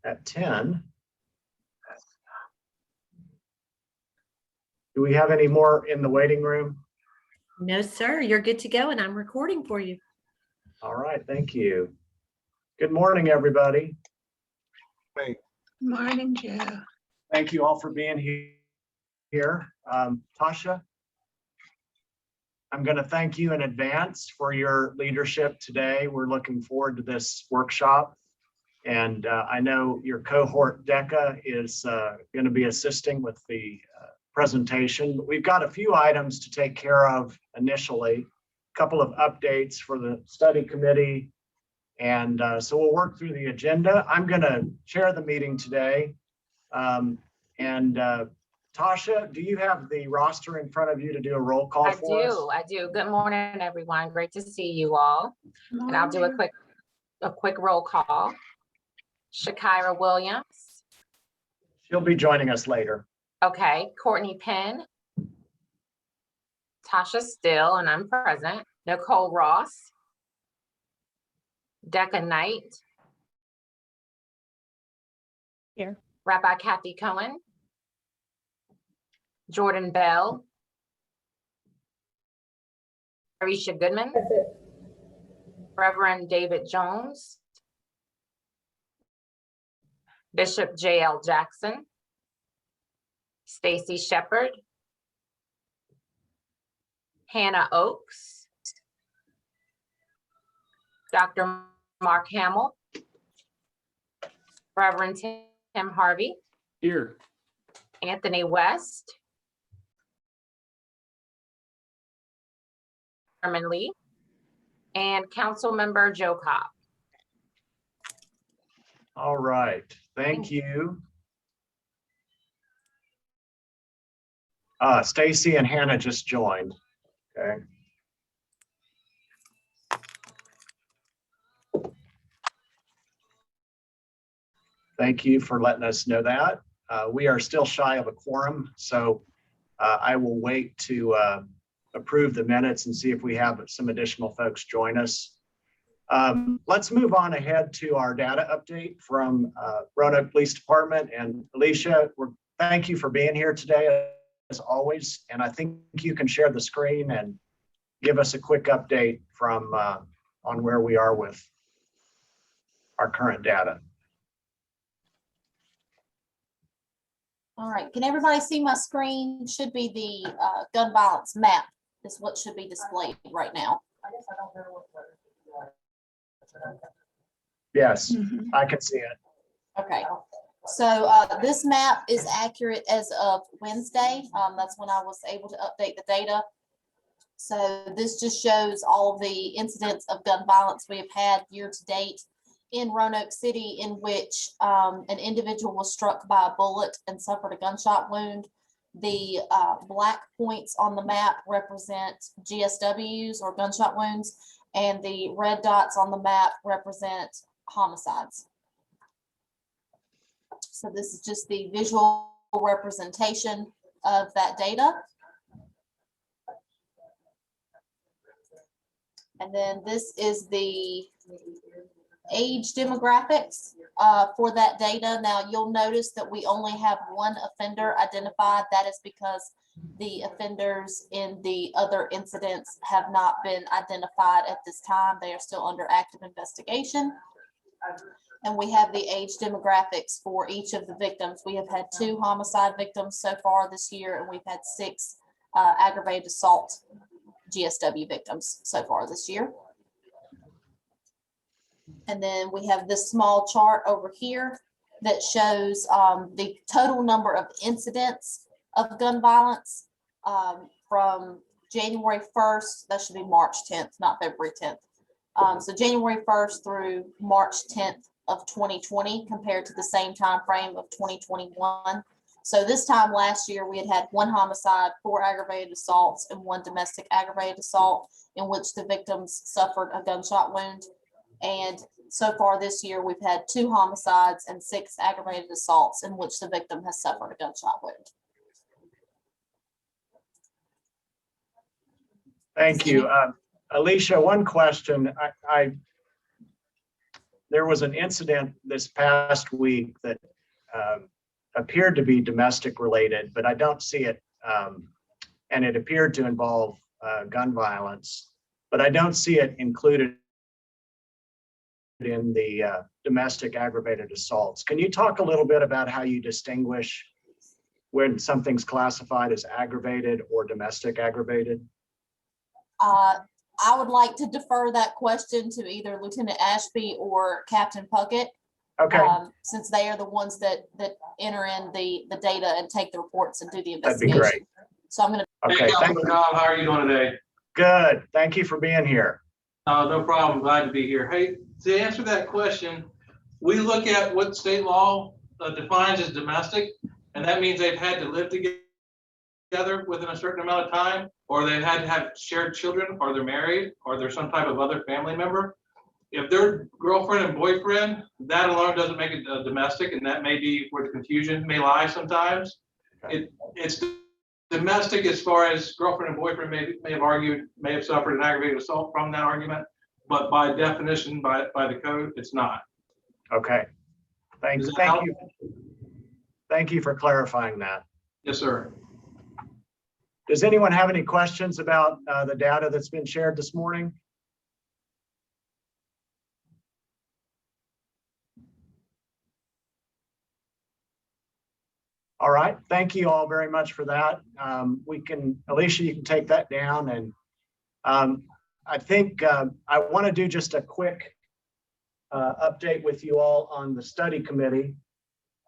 at 10. Do we have any more in the waiting room? No, sir. You're good to go, and I'm recording for you. All right, thank you. Good morning, everybody. Hey. Morning, Joe. Thank you all for being here. Tasha, I'm going to thank you in advance for your leadership today. We're looking forward to this workshop. And I know your cohort, DECA, is going to be assisting with the presentation. But we've got a few items to take care of initially, a couple of updates for the study committee. And so we'll work through the agenda. I'm going to chair the meeting today. Tasha, do you have the roster in front of you to do a roll call for us? I do. Good morning, everyone. Great to see you all. And I'll do a quick roll call. Shakira Williams. She'll be joining us later. Okay. Courtney Penn. Tasha Steele, and I'm present. Nicole Ross. Decca Knight. Here. Rabbi Kathy Cohen. Jordan Bell. Arisha Goodman. Reverend David Jones. Bishop J.L. Jackson. Stacy Shepard. Hannah Oakes. Dr. Mark Hamill. Reverend Tim Harvey. Here. Anthony West. Herman Lee. And Council Member Joe Cobb. All right, thank you. Stacy and Hannah just joined, okay. Thank you for letting us know that. We are still shy of a quorum, so I will wait to approve the minutes and see if we have some additional folks join us. Let's move on ahead to our data update from Roanoke Police Department. And Alicia, thank you for being here today as always. And I think you can share the screen and give us a quick update from on where we are with our current data. All right, can everybody see my screen? Should be the gun violence map is what should be displayed right now. Yes, I can see it. Okay, so this map is accurate as of Wednesday. That's when I was able to update the data. So this just shows all of the incidents of gun violence we have had year to date in Roanoke City, in which an individual was struck by a bullet and suffered a gunshot wound. The black points on the map represent GSWs or gunshot wounds, and the red dots on the map represent homicides. So this is just the visual representation of that data. And then this is the age demographics for that data. Now you'll notice that we only have one offender identified. That is because the offenders in the other incidents have not been identified at this time. They are still under active investigation. And we have the age demographics for each of the victims. We have had 2 homicide victims so far this year, and we've had 6 aggravated assault GSW victims so far this year. And then we have this small chart over here that shows the total number of incidents of gun violence from January 1st, that should be March 10th, not February 10th. So January 1st through March 10th of 2020 compared to the same time frame of 2021. So this time last year, we had 1 homicide, 4 aggravated assaults, and 1 domestic aggravated assault in which the victims suffered a gunshot wound. And so far this year, we've had 2 homicides and 6 aggravated assaults in which the victim has suffered a gunshot wound. Thank you. Alicia, one question. there was an incident this past week that appeared to be domestic related, but I don't see it, and it appeared to involve gun violence, but I don't see it included in the domestic aggravated assaults. Can you talk a little bit about how you distinguish when something's classified as aggravated or domestic aggravated? I would like to defer that question to either Lieutenant Ashby or Captain Puckett. Okay, Since they are the ones that enter in the data and take the reports and do the that'd be investigation. great. So I'm gonna, Okay, Hey, thank Councilman Cobb, how are you doing today? good. Thank you for being here. No problem. Glad to be here. Hey, to answer that question, we look at what state law defines as domestic, and that means they've had to live together within a certain amount of time, or they've had to have shared children, or they're married, or they're some type of other family member. If they're girlfriend and boyfriend, that alone doesn't make it domestic, and that may be where the confusion may lie sometimes. It's domestic as far as girlfriend and boyfriend may have suffered an aggravated assault from that argument, but by definition, by the code, it's not. Okay, thank you. Thank you for clarifying that. Yes, sir. Does anyone have any questions about the data that's been shared this morning? All right, thank you all very much for that. Alicia, you can take that down, and I think I want to do just a quick update with you all on the study committee,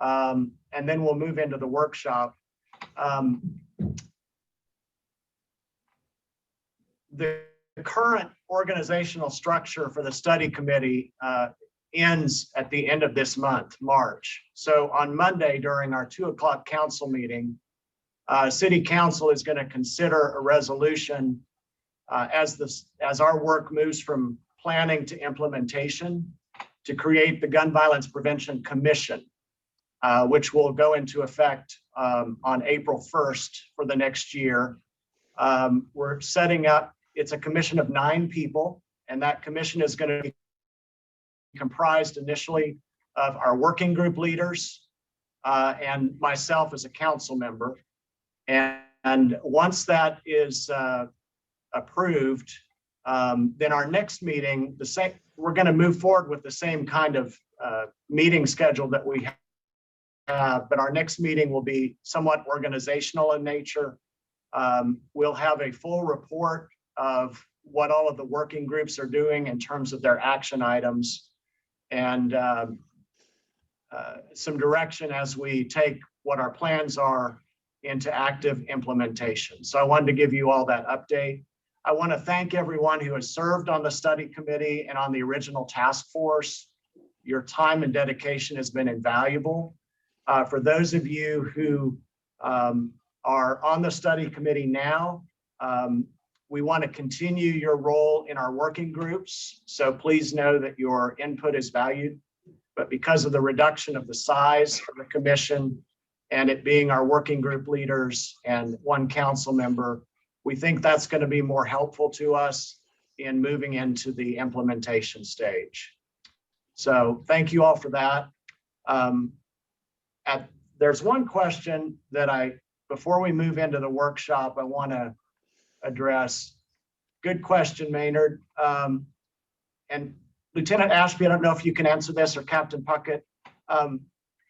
and then we'll move into the workshop. The current organizational structure for the study committee ends at the end of this month, March. So on Monday during our 2 o'clock council meeting, City Council is going to consider a resolution as our work moves from planning to implementation to create the Gun Violence Prevention Commission, which will go into effect on April 1st for the next year. We're setting up, it's a commission of 9 people, and that commission is going to be comprised initially of our working group leaders and myself as a council member. And once that is approved, then our next meeting, we're going to move forward with the same kind of meeting schedule that we have, but our next meeting will be somewhat organizational in nature. We'll have a full report of what all of the working groups are doing in terms of their action items, and some direction as we take what our plans are into active implementation. So I wanted to give you all that update. I want to thank everyone who has served on the study committee and on the original task force. Your time and dedication has been invaluable. For those of you who are on the study committee now, we want to continue your role in our working groups. So please know that your input is valued. But because of the reduction of the size of the commission and it being our working group leaders and 1 council member, we think that's going to be more helpful to us in moving into the implementation stage. So thank you all for that. There's one question that before we move into the workshop, I want to address. Good question, Maynard. And Lieutenant Ashby, I don't know if you can answer this, or Captain Puckett.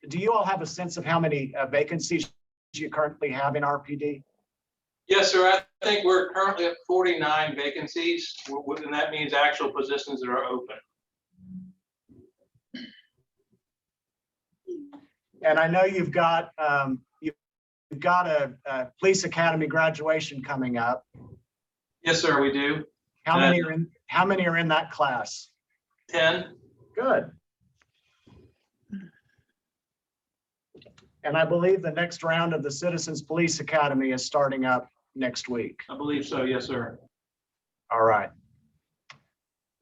Do you all have a sense of how many vacancies you currently have in RPD? Yes, sir. I think we're currently at 49 vacancies, and that means actual positions that are open. And I know you've got a police academy graduation coming up. Yes, sir, we do. How many are in that class? 10. Good. And I believe the next round of the Citizens Police Academy is starting up next week. I believe so. Yes, sir. All right.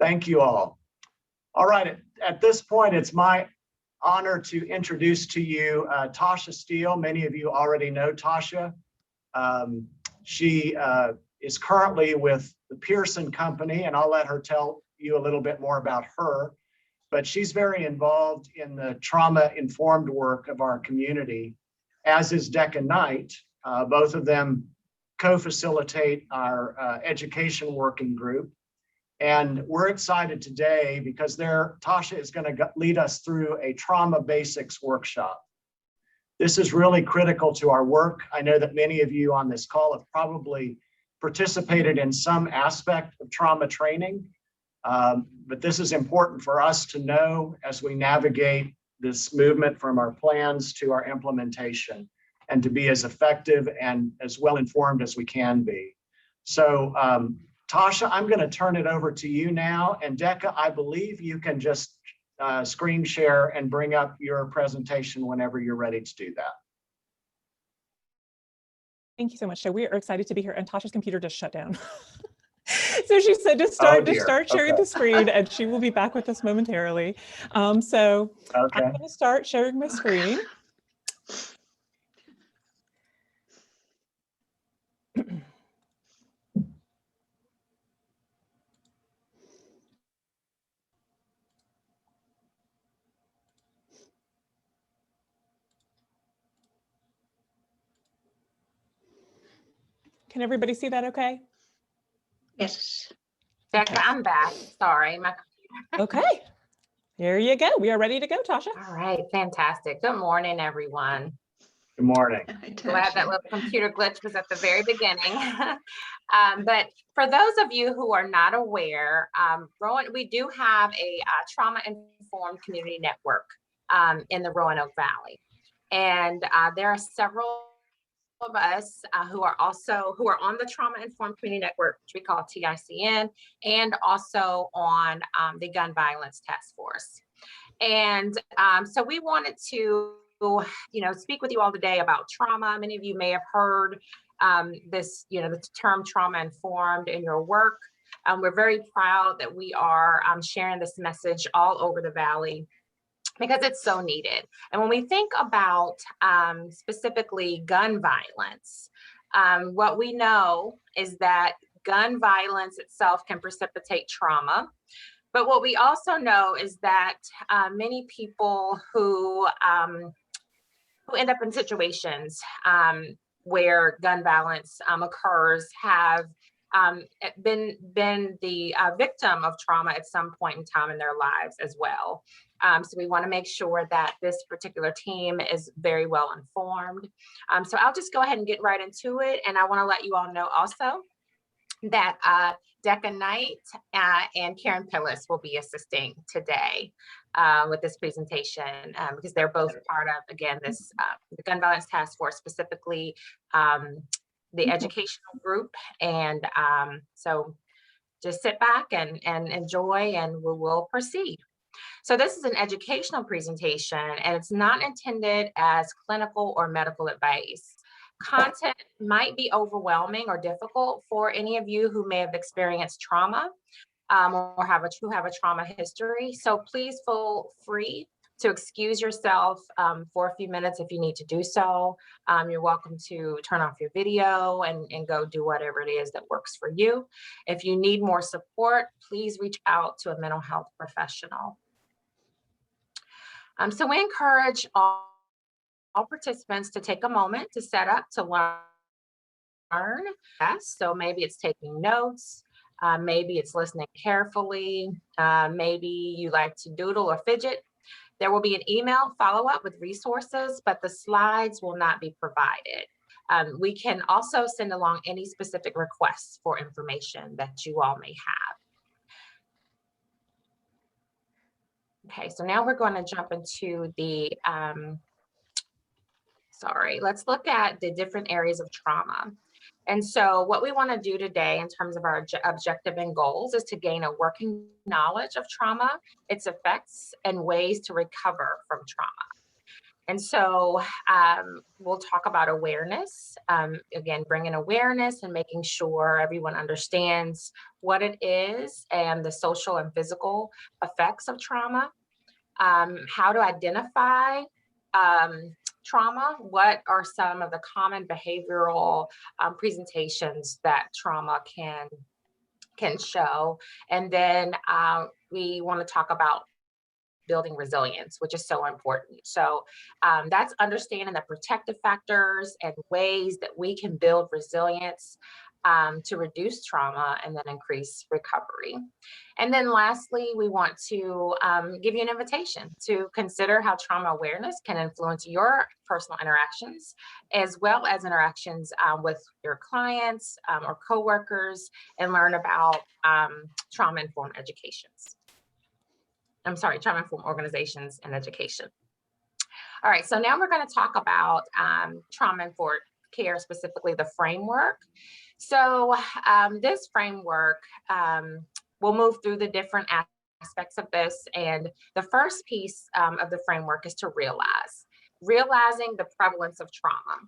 Thank you all. All right. At this point, it's my honor to introduce to you Tasha Steele. Many of you already know Tasha. She is currently with the Pearson Company, and I'll let her tell you a little bit more about her. but she's very involved in the trauma-informed work of our community, as is Decca Knight. Both of them co-facilitate our education working group. And we're excited today because Tasha is going to lead us through a trauma basics workshop. This is really critical to our work. I know that many of you on this call have probably participated in some aspect of trauma training, but this is important for us to know as we navigate this movement from our plans to our implementation, and to be as effective and as well informed as we can be. So Tasha, I'm going to turn it over to you now, and Decca, I believe you can just screen share and bring up your presentation whenever you're ready to do that. Thank you so much. So we are excited to be here, and Tasha's computer just shut down. So she said to start sharing the screen, and she will be back with us momentarily. So I'm going to start sharing my screen. Can everybody see that okay? Yes. Becca, I'm back. Sorry. Okay. There you go. We are ready to go, Tasha. All right. Fantastic. Good morning, everyone. Good morning. Glad that little computer glitch was at the very beginning. But for those of you who are not aware, we do have a trauma-informed community network in the Roanoke Valley. And there are several of us who are on the Trauma-Informed Community Network, which we call TICN, and also on the Gun Violence Task Force. And so we wanted to speak with you all today about trauma. Many of you may have heard the term trauma-informed in your work. We're very proud that we are sharing this message all over the Valley, because it's so needed. And when we think about specifically gun violence, what we know is that gun violence itself can precipitate trauma. But what we also know is that many people who end up in situations where gun violence occurs have been the victim of trauma at some point in time in their lives as well. So we want to make sure that this particular team is very well informed. So I'll just go ahead and get right into it. And I want to let you all know also that Decca Knight and Karen Pillis will be assisting today with this presentation because they're both part of, again, this the Gun Violence Task Force, specifically the educational group. And so just sit back and enjoy, and we will proceed. So this is an educational presentation, and it's not intended as clinical or medical advice. Content might be overwhelming or difficult for any of you who may have experienced trauma or have a trauma history. So please feel free to excuse yourself for a few minutes if you need to do so. You're welcome to turn off your video and go do whatever it is that works for you. If you need more support, please reach out to a mental health professional. So we encourage all participants to take a moment to set up to learn. Yes, so maybe it's taking notes, maybe it's listening carefully, maybe you like to doodle or fidget. There will be an email follow-up with resources, but the slides will not be provided. We can also send along any specific requests for information that you all may have. Okay, so now we're going to jump into the, let's look at the different areas of trauma. And so what we want to do today in terms of our objective and goals is to gain a working knowledge of trauma, its effects, and ways to recover from trauma. And so we'll talk about awareness, again, bringing awareness and making sure everyone understands what it is and the social and physical effects of trauma, how to identify trauma, what are some of the common behavioral presentations that trauma can show, and then we want to talk about building resilience, which is so important. So that's understanding the protective factors and ways that we can build resilience to reduce trauma and then increase recovery. And then lastly, we want to give you an invitation to consider how trauma awareness can influence your personal interactions, as well as interactions with your clients or coworkers, and learn about trauma-informed educations. I'm sorry, trauma-informed organizations and education. All right, so now we're going to talk about trauma-informed care, specifically the framework. So this framework, we'll move through the different aspects of this. And the first piece of the framework is to realizing the prevalence of trauma.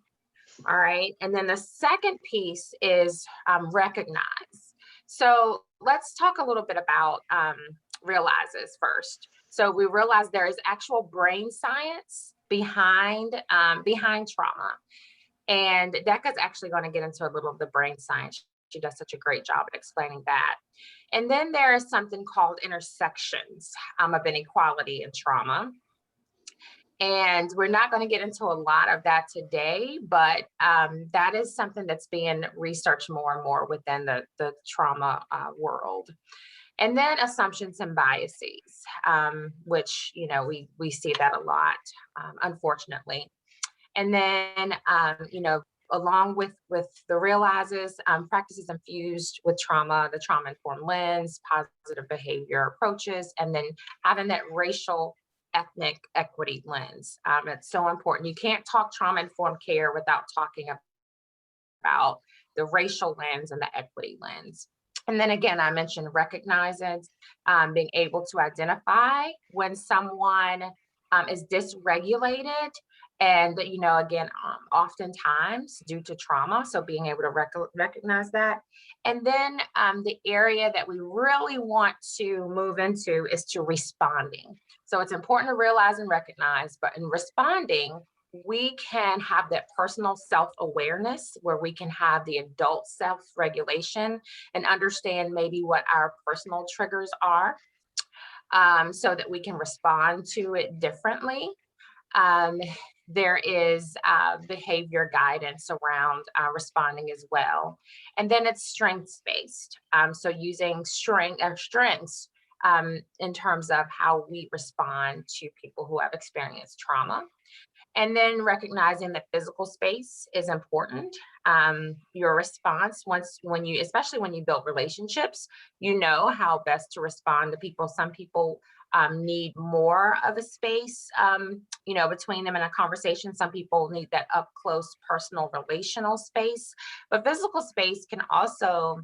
All right. And then the second piece is recognize. So let's talk a little bit about realizes first. So we realize there is actual brain science behind trauma. And Decca's actually going to get into a little of the brain science. She does such a great job at explaining that. And then there is something called intersections of inequality and trauma. And we're not going to get into a lot of that today, but that is something that's being researched more and more within the trauma world. And then assumptions and biases, which, you know, we see that a lot, unfortunately. And then, you know, along with the realizes, practices infused with trauma, the trauma-informed lens, positive behavior approaches, and then having that racial, ethnic equity lens. It's so important. You can't talk trauma-informed care without talking about the racial lens and the equity lens. And then again, I mentioned recognizing, being able to identify when someone is dysregulated. And, you know, again, oftentimes due to trauma, so being able to recognize that. And then the area that we really want to move into is to responding. So it's important to realize and recognize, but in responding, we can have that personal self-awareness where we can have the adult self-regulation and understand maybe what our personal triggers are, so that we can respond to it differently. There is behavior guidance around responding as well. And then it's strengths-based. So using strengths in terms of how we respond to people who have experienced trauma. And then recognizing that physical space is important. Your response especially when you build relationships, you know how best to respond to people. Some people need more of a space, you know, between them in a conversation. Some people need that up close, personal, relational space. But physical space can also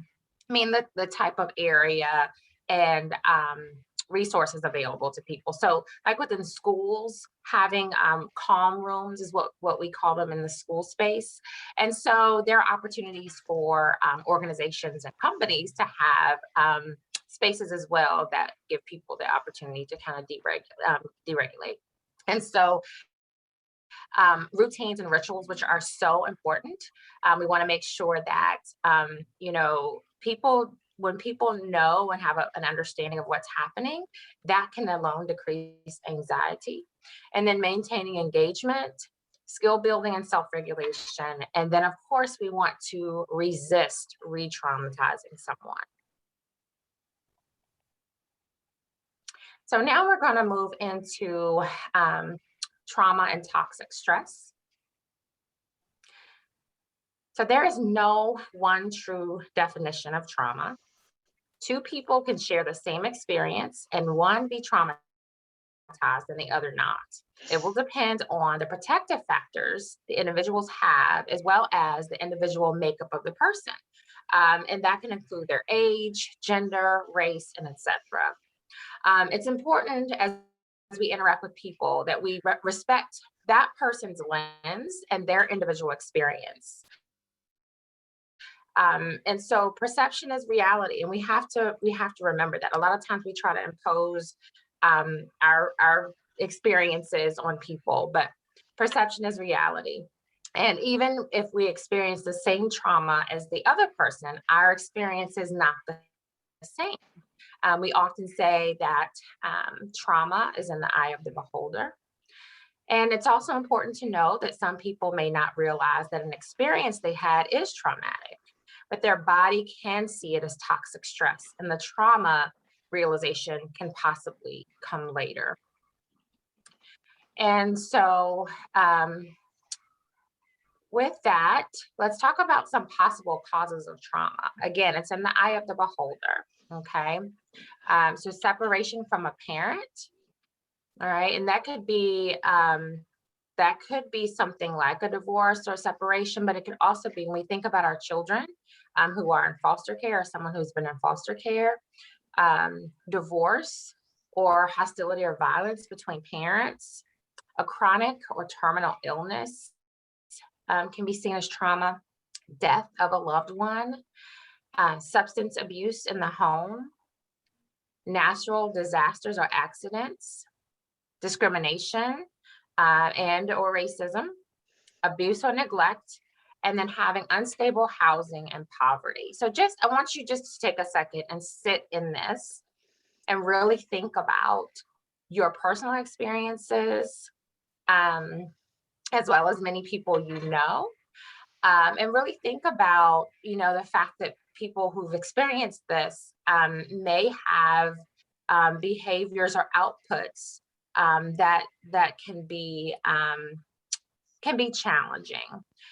mean the type of area and resources available to people. So like within schools, having calm rooms is what we call them in the school space. And so there are opportunities for organizations and companies to have spaces as well that give people the opportunity to kind of deregulate. And so routines and rituals, which are so important. We want to make sure that, you know, when people know and have an understanding of what's happening, that can alone decrease anxiety. And then maintaining engagement, skill building, and self-regulation. And then, of course, we want to resist re-traumatizing someone. So now we're going to move into trauma and toxic stress. So there is no one true definition of trauma. Two people can share the same experience and one be traumatized and the other not. It will depend on the protective factors the individuals have, as well as the individual makeup of the person. And that can include their age, gender, race, and etc. It's important as we interact with people that we respect that person's lens and their individual experience. And so perception is reality, and we have to remember that. A lot of times we try to impose our experiences on people, but perception is reality. And even if we experience the same trauma as the other person, our experience is not the same. We often say that trauma is in the eye of the beholder. And it's also important to know that some people may not realize that an experience they had is traumatic, but their body can see it as toxic stress, and the trauma realization can possibly come later. And so with that, let's talk about some possible causes of trauma. Again, it's in the eye of the beholder, okay? So separation from a parent, all right? And that could be something like a divorce or separation, but it could also be when we think about our children who are in foster care or someone who's been in foster care, divorce or hostility or violence between parents, a chronic or terminal illness can be seen as trauma, death of a loved one, substance abuse in the home, natural disasters or accidents, discrimination and or racism, abuse or neglect, and then having unstable housing and poverty. So I want you just to take a second and sit in this and really think about your personal experiences, as well as many people you know, and really think about, the fact that people who've experienced this may have behaviors or outputs that can be challenging.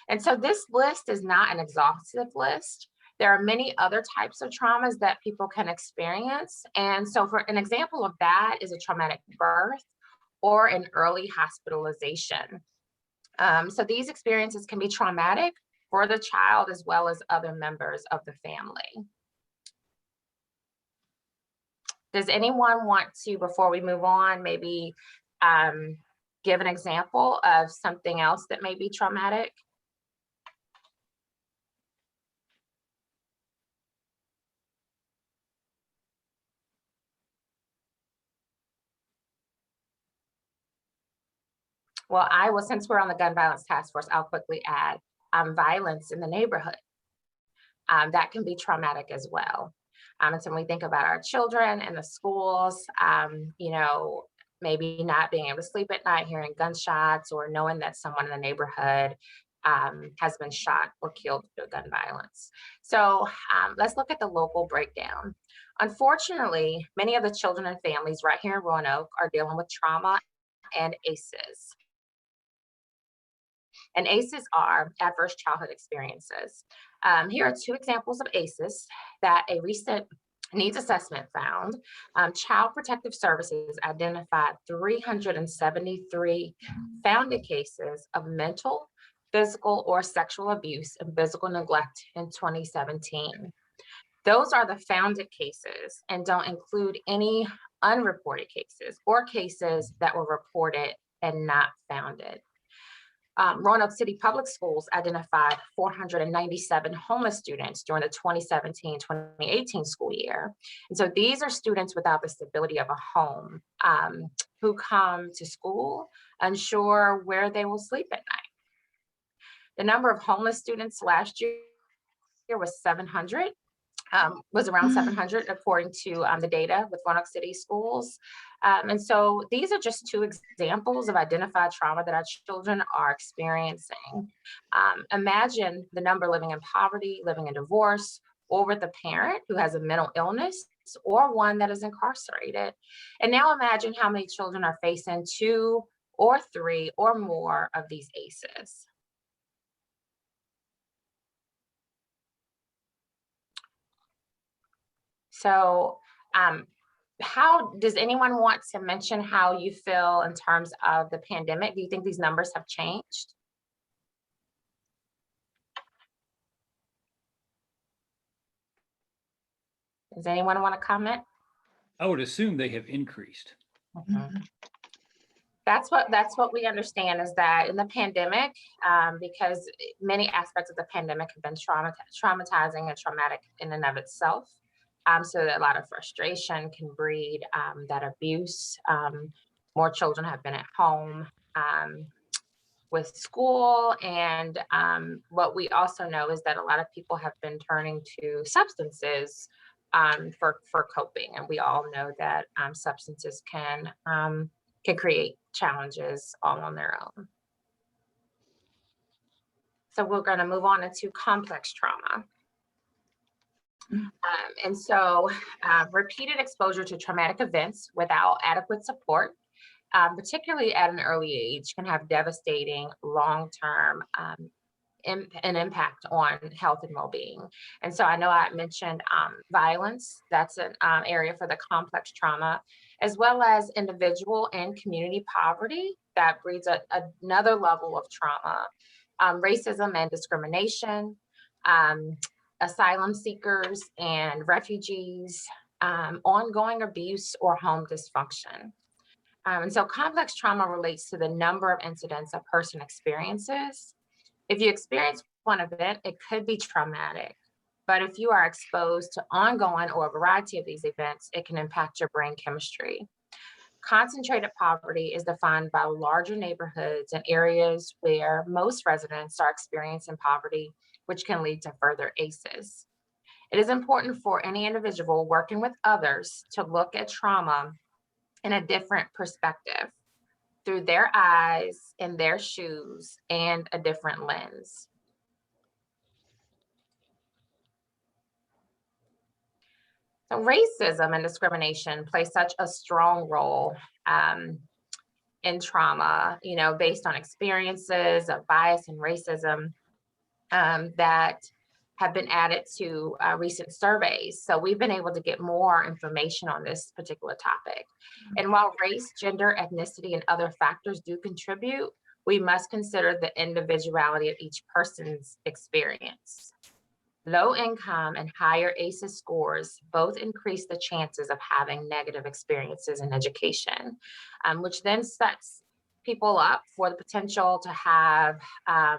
And so this list is not an exhaustive list. There are many other types of traumas that people can experience. And so for an example of that is a traumatic birth or an early hospitalization. So these experiences can be traumatic for the child as well as other members of the family. Does anyone want to, before we move on, maybe give an example of something else that may be traumatic? Well, since we're on the gun violence task force, I'll quickly add violence in the neighborhood. That can be traumatic as well. And so when we think about our children and the schools, maybe not being able to sleep at night, hearing gunshots, or knowing that someone in the neighborhood has been shot or killed through gun violence. So let's look at the local breakdown. Unfortunately, many of the children and families right here in Roanoke are dealing with trauma and ACEs. And ACEs are adverse childhood experiences. Here are two examples of ACEs that a recent needs assessment found. Child Protective Services identified 373 founded cases of mental, physical, or sexual abuse and physical neglect in 2017. Those are the founded cases and don't include any unreported cases or cases that were reported and not founded. Roanoke City Public Schools identified 497 homeless students during the 2017-2018 school year. And so these are students without the stability of a home who come to school unsure where they will sleep at night. The number of homeless students last year was 700. Was around 700 according to the data with Roanoke City Schools. And so these are just two examples of identified trauma that our children are experiencing. Imagine the number living in poverty, living in divorce, or with a parent who has a mental illness or one that is incarcerated. And now imagine how many children are facing 2 or 3 or more of these ACEs. So how does anyone want to mention how you feel in terms of the pandemic? Do you think these numbers have changed? Does anyone want to comment? I would assume they have increased. Mm-hmm. That's what we understand is that in the pandemic, because many aspects of the pandemic have been traumatizing and traumatic in and of itself. So that a lot of frustration can breed that abuse. More children have been at home with school. And what we also know is that a lot of people have been turning to substances for coping. And we all know that substances can create challenges all on their own. So we're going to move on into complex trauma. And so repeated exposure to traumatic events without adequate support, particularly at an early age, can have devastating long-term an impact on health and well-being. And so I know I mentioned violence. That's an area for the complex trauma, as well as individual and community poverty that breeds another level of trauma. Racism and discrimination, asylum seekers and refugees, ongoing abuse or home dysfunction. And so complex trauma relates to the number of incidents a person experiences. If you experience one event, it could be traumatic. But if you are exposed to ongoing or a variety of these events, it can impact your brain chemistry. Concentrated poverty is defined by larger neighborhoods and areas where most residents are experiencing poverty, which can lead to further ACEs. It is important for any individual working with others to look at trauma in a different perspective, through their eyes, in their shoes, and a different lens. So racism and discrimination play such a strong role in trauma, based on experiences of bias and racism that have been added to recent surveys. So we've been able to get more information on this particular topic. And while race, gender, ethnicity, and other factors do contribute, we must consider the individuality of each person's experience. Low income and higher ACEs scores both increase the chances of having negative experiences in education, which then sets people up for the potential to have a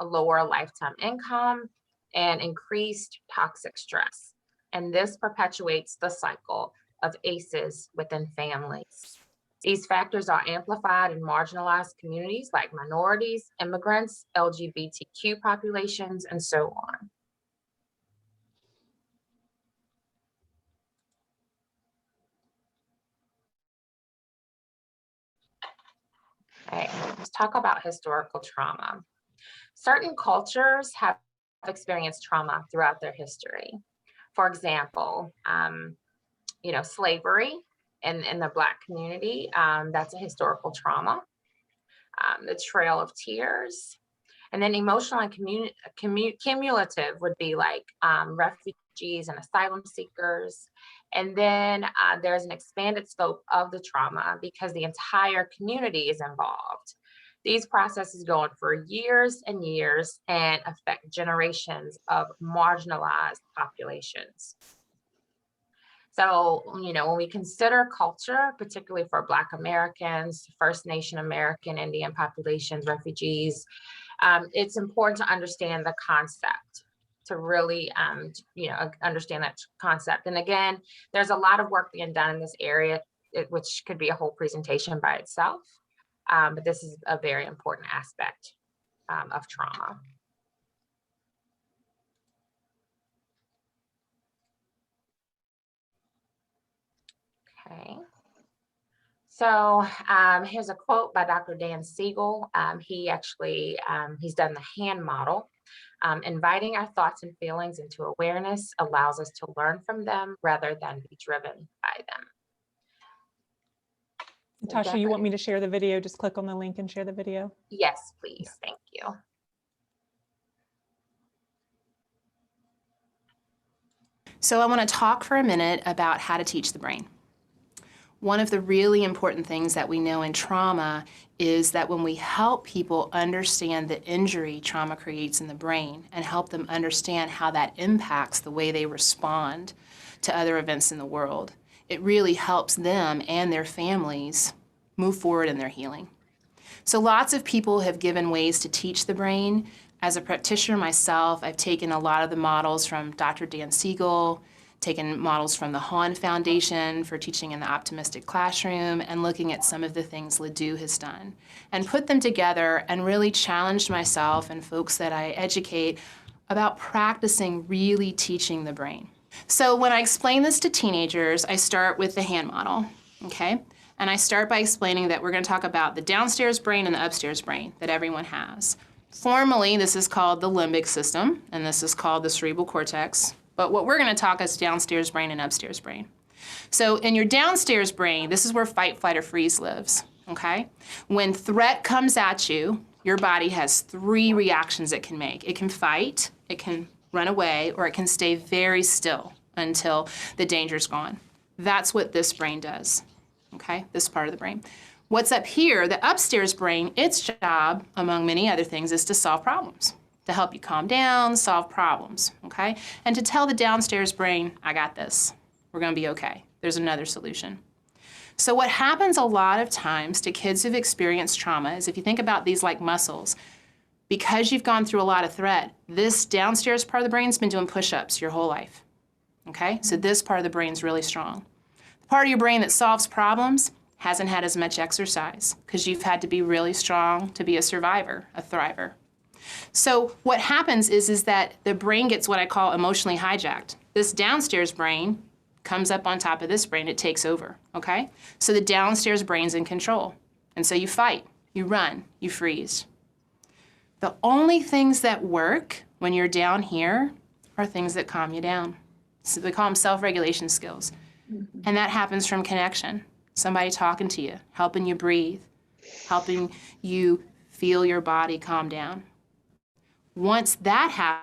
lower lifetime income and increased toxic stress. And this perpetuates the cycle of ACEs within families. These factors are amplified in marginalized communities like minorities, immigrants, LGBTQ populations, and so on. Okay, let's talk about historical trauma. Certain cultures have experienced trauma throughout their history. For example, slavery in the Black community, that's a historical trauma. The Trail of Tears. And then emotional and cumulative would be like refugees and asylum seekers. And then there's an expanded scope of the trauma because the entire community is involved. These processes go on for years and years and affect generations of marginalized populations. So, when we consider culture, particularly for Black Americans, First Nation American, Indian populations, refugees, it's important to understand the concept, to really, understand that concept. And again, there's a lot of work being done in this area, which could be a whole presentation by itself. But this is a very important aspect of trauma. Okay. So here's a quote by Dr. Dan Siegel. He actually, he's done the hand model. Inviting our thoughts and feelings into awareness allows us to learn from them rather than be driven by them. Tasha, you want me to share the video? Just click on the link and share the video. Yes, please. Thank you. So I want to talk for a minute about how to teach the brain. One of the really important things that we know in trauma is that when we help people understand the injury trauma creates in the brain and help them understand how that impacts the way they respond to other events in the world, it really helps them and their families move forward in their healing. So lots of people have given ways to teach the brain. As a practitioner myself, I've taken a lot of the models from Dr. Dan Siegel, taken models from the Hahn Foundation for teaching in the optimistic classroom, and looking at some of the things Ledoux has done, and put them together and really challenged myself and folks that I educate about practicing really teaching the brain. So when I explain this to teenagers, I start with the hand model, okay? And I start by explaining that we're going to talk about the downstairs brain and the upstairs brain that everyone has. Formally, this is called the limbic system, and this is called the cerebral cortex. But what we're going to talk is downstairs brain and upstairs brain. So in your downstairs brain, this is where fight, flight, or freeze lives, okay? When threat comes at you, your body has 3 reactions it can make. It can fight, it can run away, or it can stay very still until the danger's gone. That's what this brain does, okay? This part of the brain. What's up here, the upstairs brain, its job, among many other things, is to solve problems, to help you calm down, solve problems, okay? And to tell the downstairs brain, I got this. We're gonna be okay. There's another solution. So what happens a lot of times to kids who've experienced trauma is if you think about these like muscles, because you've gone through a lot of threat, this downstairs part of the brain's been doing push-ups your whole life, okay? So this part of the brain's really strong. The part of your brain that solves problems hasn't had as much exercise because you've had to be really strong to be a survivor, a thriver. So what happens is that the brain gets what I call emotionally hijacked. This downstairs brain comes up on top of this brain, it takes over, okay? So the downstairs brain's in control. And so you fight, you run, you freeze. The only things that work when you're down here are things that calm you down. So we call them self-regulation skills. And that happens from connection. Somebody talking to you, helping you breathe, helping you feel your body calm down. Once that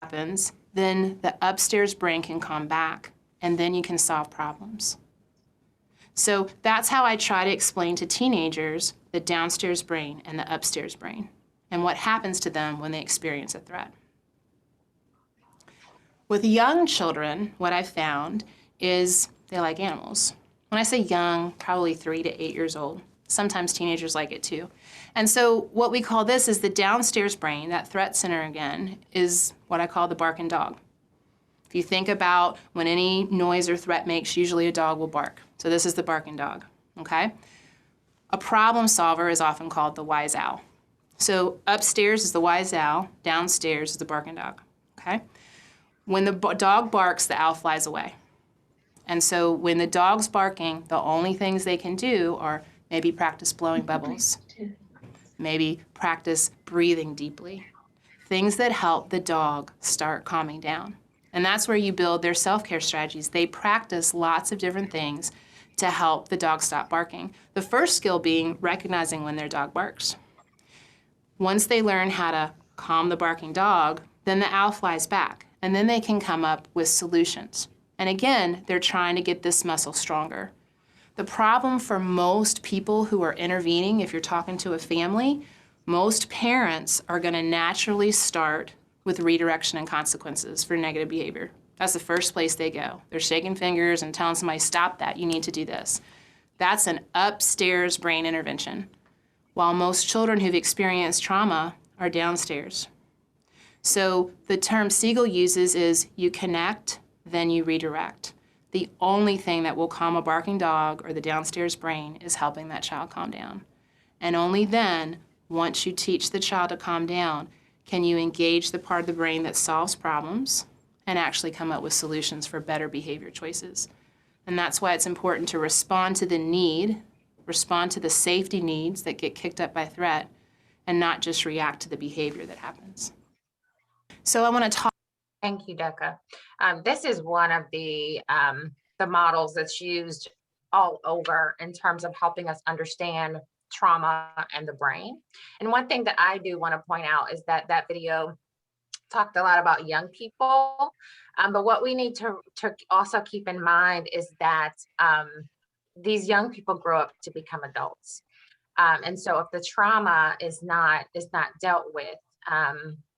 happens, then the upstairs brain can come back, and then you can solve problems. So that's how I try to explain to teenagers the downstairs brain and the upstairs brain, and what happens to them when they experience a threat. With young children, what I've found is they like animals. When I say young, probably 3 to 8 years old. Sometimes teenagers like it too. And so what we call this is the downstairs brain, that threat center again, is what I call the barking dog. If you think about when any noise or threat makes, usually a dog will bark. So this is the barking dog, okay? A problem solver is often called the wise owl. So upstairs is the wise owl, downstairs is the barking dog, okay? When the dog barks, the owl flies away. And so when the dog's barking, the only things they can do are maybe practice blowing bubbles, maybe practice breathing deeply, things that help the dog start calming down. And that's where you build their self-care strategies. They practice lots of different things to help the dog stop barking. The first skill being recognizing when their dog barks. Once they learn how to calm the barking dog, then the owl flies back, and then they can come up with solutions. And again, they're trying to get this muscle stronger. The problem for most people who are intervening, if you're talking to a family, most parents are going to naturally start with redirection and consequences for negative behavior. That's the first place they go. They're shaking fingers and telling somebody, stop that, you need to do this. That's an upstairs brain intervention, while most children who've experienced trauma are downstairs. So the term Siegel uses is you connect, then you redirect. The only thing that will calm a barking dog or the downstairs brain is helping that child calm down. And only then, once you teach the child to calm down, can you engage the part of the brain that solves problems and actually come up with solutions for better behavior choices. And that's why it's important to respond to the need, respond to the safety needs that get kicked up by threat, and not just react to the behavior that happens. So I want to talk. Thank you, Decca. This is one of the models that's used all over in terms of helping us understand trauma and the brain. And one thing that I do want to point out is that that video talked a lot about young people, but what we need to also keep in mind is that these young people grow up to become adults. And so if the trauma is not dealt with,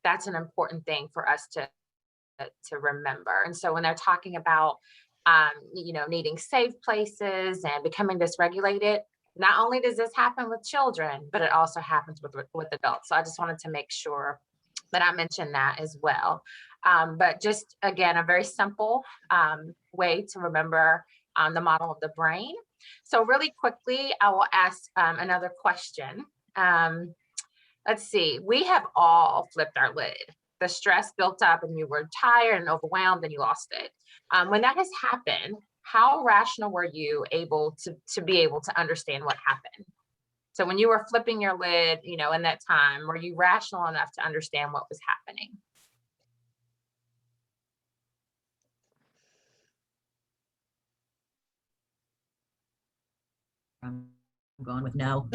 that's an important thing for us to remember. And so when they're talking about, needing safe places and becoming dysregulated, not only does this happen with children, but it also happens with adults. So I just wanted to make sure that I mentioned that as well. But just again, a very simple way to remember the model of the brain. So really quickly, I will ask another question. Let's see, we have all flipped our lid. the stress built up and you were tired and overwhelmed and you lost it. When that has happened, how rational were you able to be able to understand what happened? So when you were flipping your lid, you know, in that time, were you rational enough to understand what was happening? I'm going with no.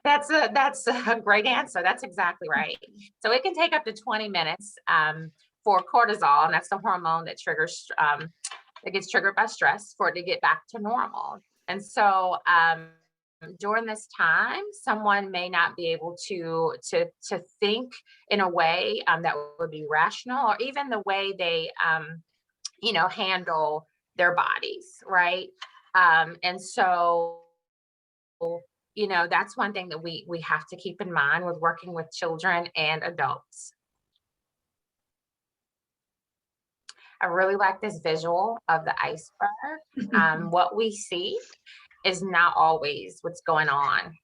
That's a great answer. That's exactly right. So it can take up to 20 minutes for cortisol, and that's the hormone that triggers that gets triggered by stress, for it to get back to normal. And so during this time, someone may not be able to think in a way that would be rational, or even the way they you know, handle their bodies, right? And so, you know, that's one thing that we have to keep in mind with working with children and adults. I really like this visual of the iceberg. What we see is not always what's going on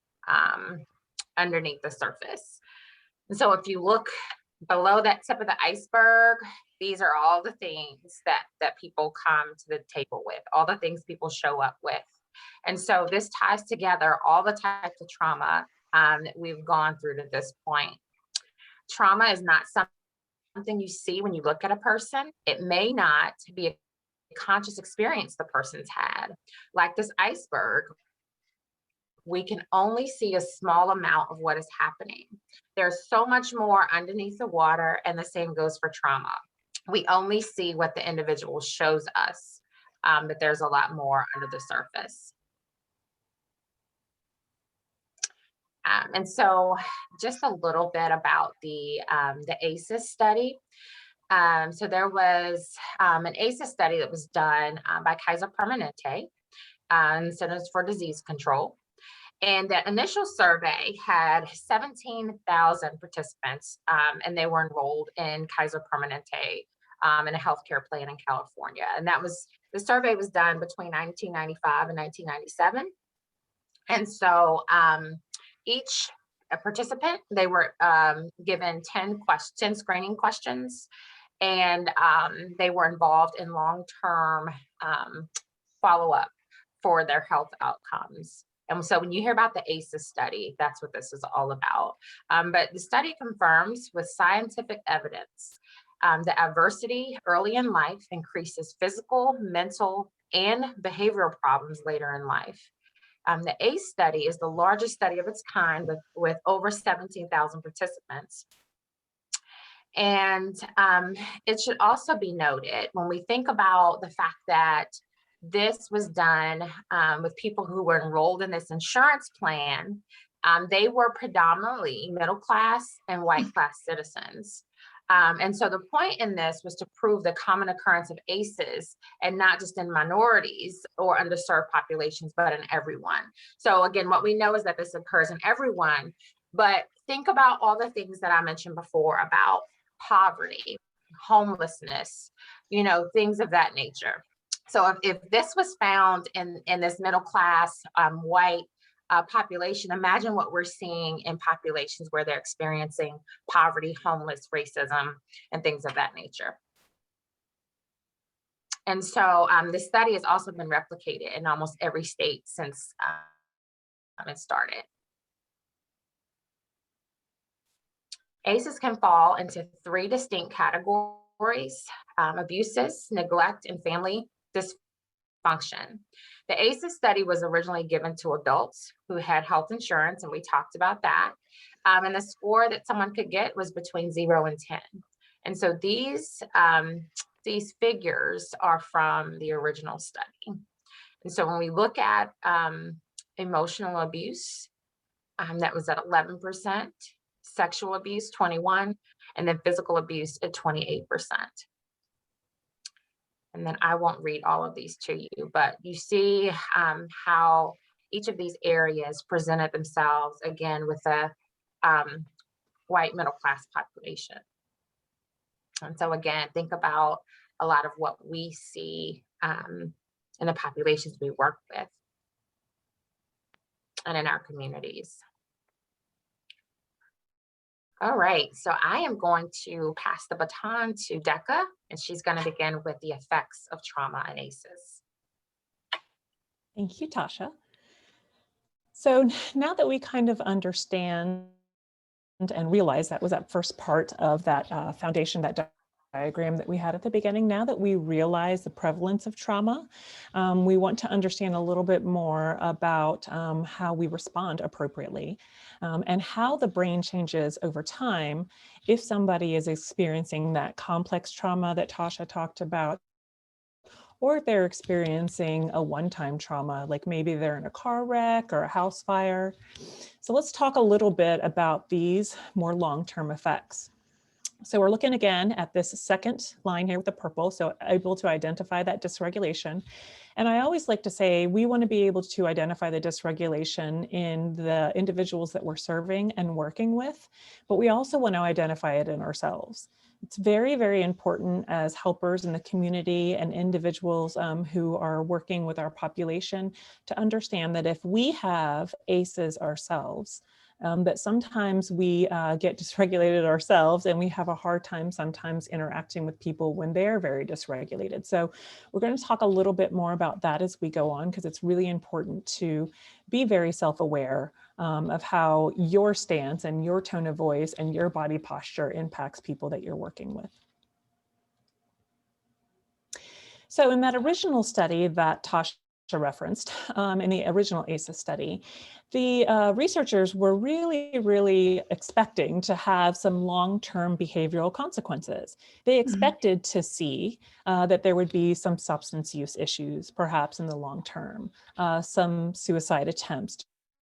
underneath the surface. And so if you look below that tip of the iceberg, these are all the things that people come to the table with, all the things people show up with. And so this ties together all the types of trauma that we've gone through to this point. Trauma is not something you see when you look at a person. It may not be a conscious experience the person's had. Like this iceberg, we can only see a small amount of what is happening. There's so much more underneath the water, and the same goes for trauma. We only see what the individual shows us, but there's a lot more under the surface. And so just a little bit about the Asa study. So there was an Asa study that was done by Kaiser Permanente, Centers for Disease Control. And the initial survey had 17,000 participants, and they were enrolled in Kaiser Permanente in a healthcare plan in California. And the survey was done between 1995 and 1997. And so each participant, they were given 10 screening questions, and they were involved in long-term follow-up for their health outcomes. And so when you hear about the Asa study, that's what this is all about. But the study confirms with scientific evidence that adversity early in life increases physical, mental, and behavioral problems later in life. The ACE study is the largest study of its kind with over 17,000 participants. And it should also be noted when we think about the fact that this was done with people who were enrolled in this insurance plan, they were predominantly middle class and white class citizens. And so the point in this was to prove the common occurrence of ACEs, and not just in minorities or underserved populations, but in everyone. So again, what we know is that this occurs in everyone, but think about all the things that I mentioned before about poverty, homelessness, you know, things of that nature. So if this was found in this middle class white population, imagine what we're seeing in populations where they're experiencing poverty, homeless, racism, and things of that nature. And so this study has also been replicated in almost every state since it started. ACEs can fall into 3 distinct categories: abuses, neglect, and family dysfunction. The ACEs study was originally given to adults who had health insurance, and we talked about that. And the score that someone could get was between 0 and 10. And so these figures are from the original study. And so when we look at emotional abuse, that was at 11%, sexual abuse 21%, and then physical abuse at 28%. And then I won't read all of these to you, but you see how each of these areas presented themselves, again, with a white middle class population. And so again, think about a lot of what we see in the populations we work with and in our communities. All right, so I am going to pass the baton to Decca, and she's going to begin with the effects of trauma and ACEs. Thank you, Tasha. So now that we kind of understand and realize that was that first part of that foundation, that diagram that we had at the beginning, now that we realize the prevalence of trauma, we want to understand a little bit more about how we respond appropriately and how the brain changes over time if somebody is experiencing that complex trauma that Tasha talked about, or if they're experiencing a one-time trauma, like maybe they're in a car wreck or a house fire. So let's talk a little bit about these more long-term effects. So we're looking again at this second line here with the purple, so able to identify that dysregulation. And I always like to say we want to be able to identify the dysregulation in the individuals that we're serving and working with, but we also want to identify it in ourselves. It's very, very important as helpers in the community and individuals who are working with our population to understand that if we have ACEs ourselves, that sometimes we get dysregulated ourselves and we have a hard time sometimes interacting with people when they're very dysregulated. So we're going to talk a little bit more about that as we go on, because it's really important to be very self-aware of how your stance and your tone of voice and your body posture impacts people that you're working with. So in that original study that Tasha referenced, in the original ASA study, the researchers were really expecting to have some long-term behavioral consequences. They expected to see that there would be some substance use issues, perhaps in the long term, some suicide attempts,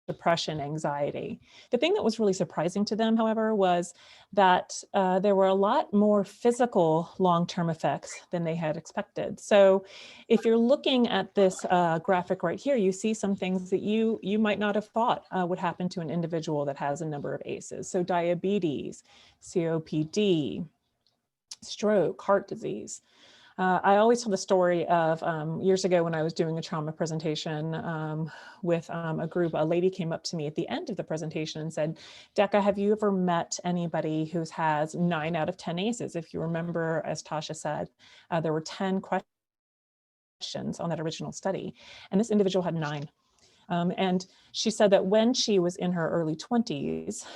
depression, anxiety. The thing that was really surprising to them, however, was that there were a lot more physical long-term effects than they had expected. So if you're looking at this graphic right here, you see some things that you might not have thought would happen to an individual that has a number of ACEs. So diabetes, COPD, stroke, heart disease. I always tell the story of years ago when I was doing a trauma presentation with a group. A lady came up to me at the end of the presentation and said, Decca, have you ever met anybody who has 9 out of 10 ACEs? If you remember, as Tasha said, there were 10 questions on that original study, and this individual had 9. And she said that when she was in her early 20s,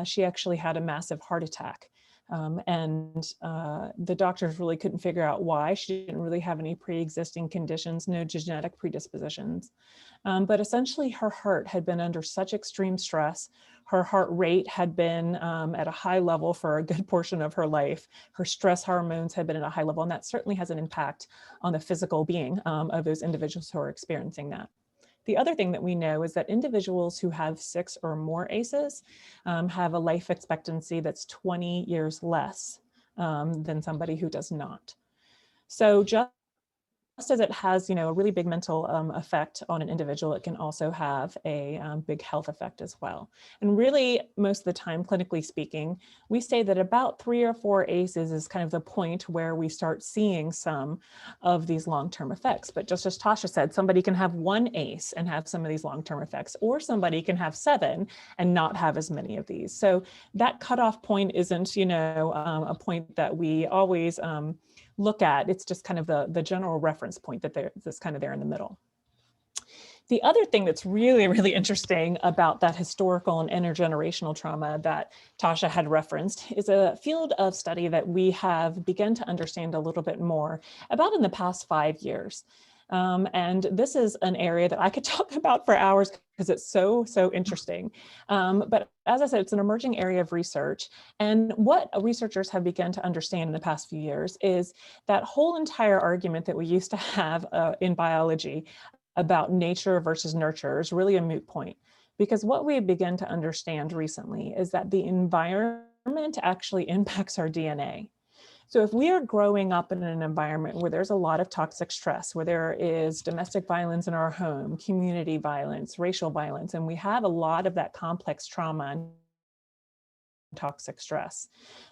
she actually had a massive heart attack. The doctors really couldn't figure out why. She didn't really have any pre-existing conditions, no genetic predispositions. But essentially her heart had been under such extreme stress. Her heart rate had been at a high level for a good portion of her life. Her stress hormones had been at a high level, and that certainly has an impact on the physical being of those individuals who are experiencing that. The other thing that we know is that individuals who have 6 or more ACEs have a life expectancy that's 20 years less than somebody who does not. So just as it has, a really big mental effect on an individual, it can also have a big health effect as well. And really, most of the time, clinically speaking, we say that about 3 or 4 ACEs is kind of the point where we start seeing some of these long-term effects. But just as Tasha said, somebody can have 1 ACE and have some of these long-term effects, or somebody can have 7 and not have as many of these. So that cutoff point isn't, a point that we always look at. It's just kind of the general reference point that's kind of there in the middle. The other thing that's really interesting about that historical and intergenerational trauma that Tasha had referenced is a field of study that we have begun to understand a little bit more about in the past 5 years. And this is an area that I could talk about for hours because it's so interesting. But as I said, it's an emerging area of research. And what researchers have begun to understand in the past few years is that whole entire argument that we used to have in biology about nature versus nurture is really a moot point. Because what we have begun to understand recently is that the environment actually impacts our DNA. So if we are growing up in an environment where there's a lot of toxic stress, where there is domestic violence in our home, community violence, racial violence, and we have a lot of that complex trauma and toxic stress,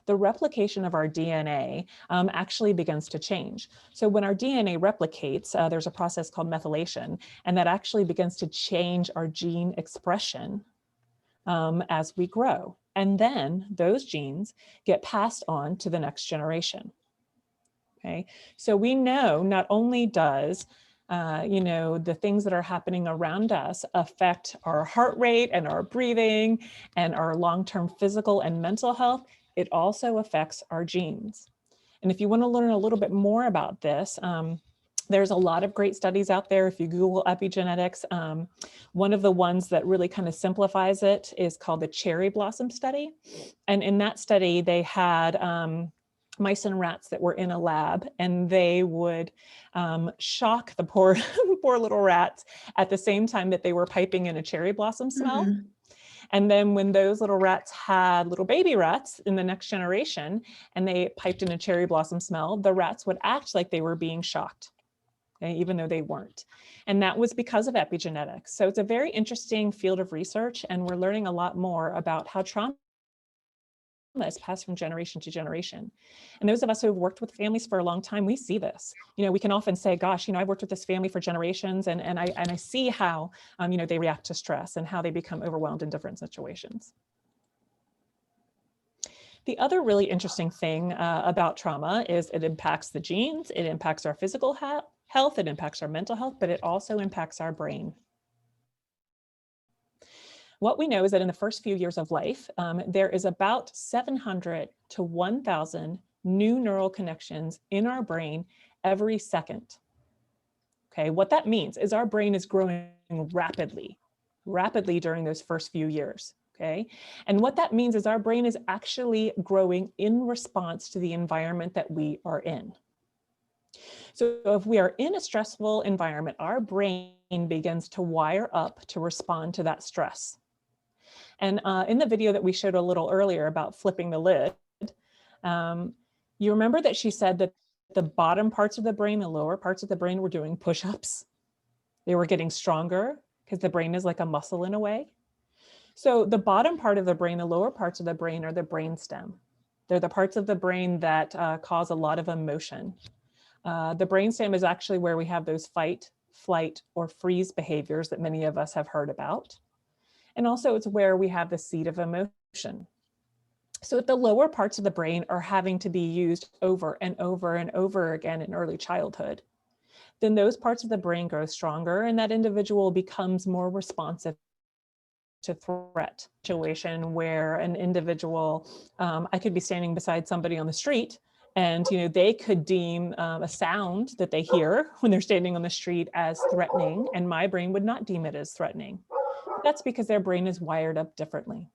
the replication of our DNA actually begins to change. So when our DNA replicates, there's a process called methylation, and that actually begins to change our gene expression as we grow. And then those genes get passed on to the next generation. Okay, so we know not only does the things that are happening around us affect our heart rate and our breathing and our long-term physical and mental health, it also affects our genes. And if you want to learn a little bit more about this, there's a lot of great studies out there. If you Google epigenetics, one of the ones that really kind of simplifies it is called the cherry blossom study. And in that study, they had mice and rats that were in a lab, and they would shock the poor, poor little rats at the same time that they were piping in a cherry blossom smell. Mm-hmm. And then when those little rats had little baby rats in the next generation, and they piped in a cherry blossom smell, the rats would act like they were being shocked, okay, even though they weren't. And that was because of epigenetics. So it's a very interesting field of research, and we're learning a lot more about how trauma is passed from generation to generation. And those of us who have worked with families for a long time, we see this. We can often say, gosh, I've worked with this family for generations, and I see how they react to stress and how they become overwhelmed in different situations. The other really interesting thing about trauma is it impacts the genes, it impacts our physical health, it impacts our mental health, but it also impacts our brain. What we know is that in the first few years of life, there is about 700 to 1,000 new neural connections in our brain every second. Okay, what that means is our brain is growing rapidly during those first few years. Okay, and what that means is our brain is actually growing in response to the environment that we are in. So if we are in a stressful environment, our brain begins to wire up to respond to that stress. And in the video that we showed a little earlier about flipping the lid, you remember that she said that the bottom parts of the brain, the lower parts of the brain were doing push-ups. They were getting stronger because the brain is like a muscle in a way. So the bottom part of the brain, the lower parts of the brain are the brainstem. They're the parts of the brain that cause a lot of emotion. The brainstem is actually where we have those fight, flight, or freeze behaviors that many of us have heard about. And also it's where we have the seat of emotion. So if the lower parts of the brain are having to be used over and over and over again in early childhood, then those parts of the brain grow stronger and that individual becomes more responsive to threat. Situation where an individual, I could be standing beside somebody on the street and they could deem a sound that they hear when they're standing on the street as threatening, and my brain would not deem it as threatening. That's because their brain is wired up differently.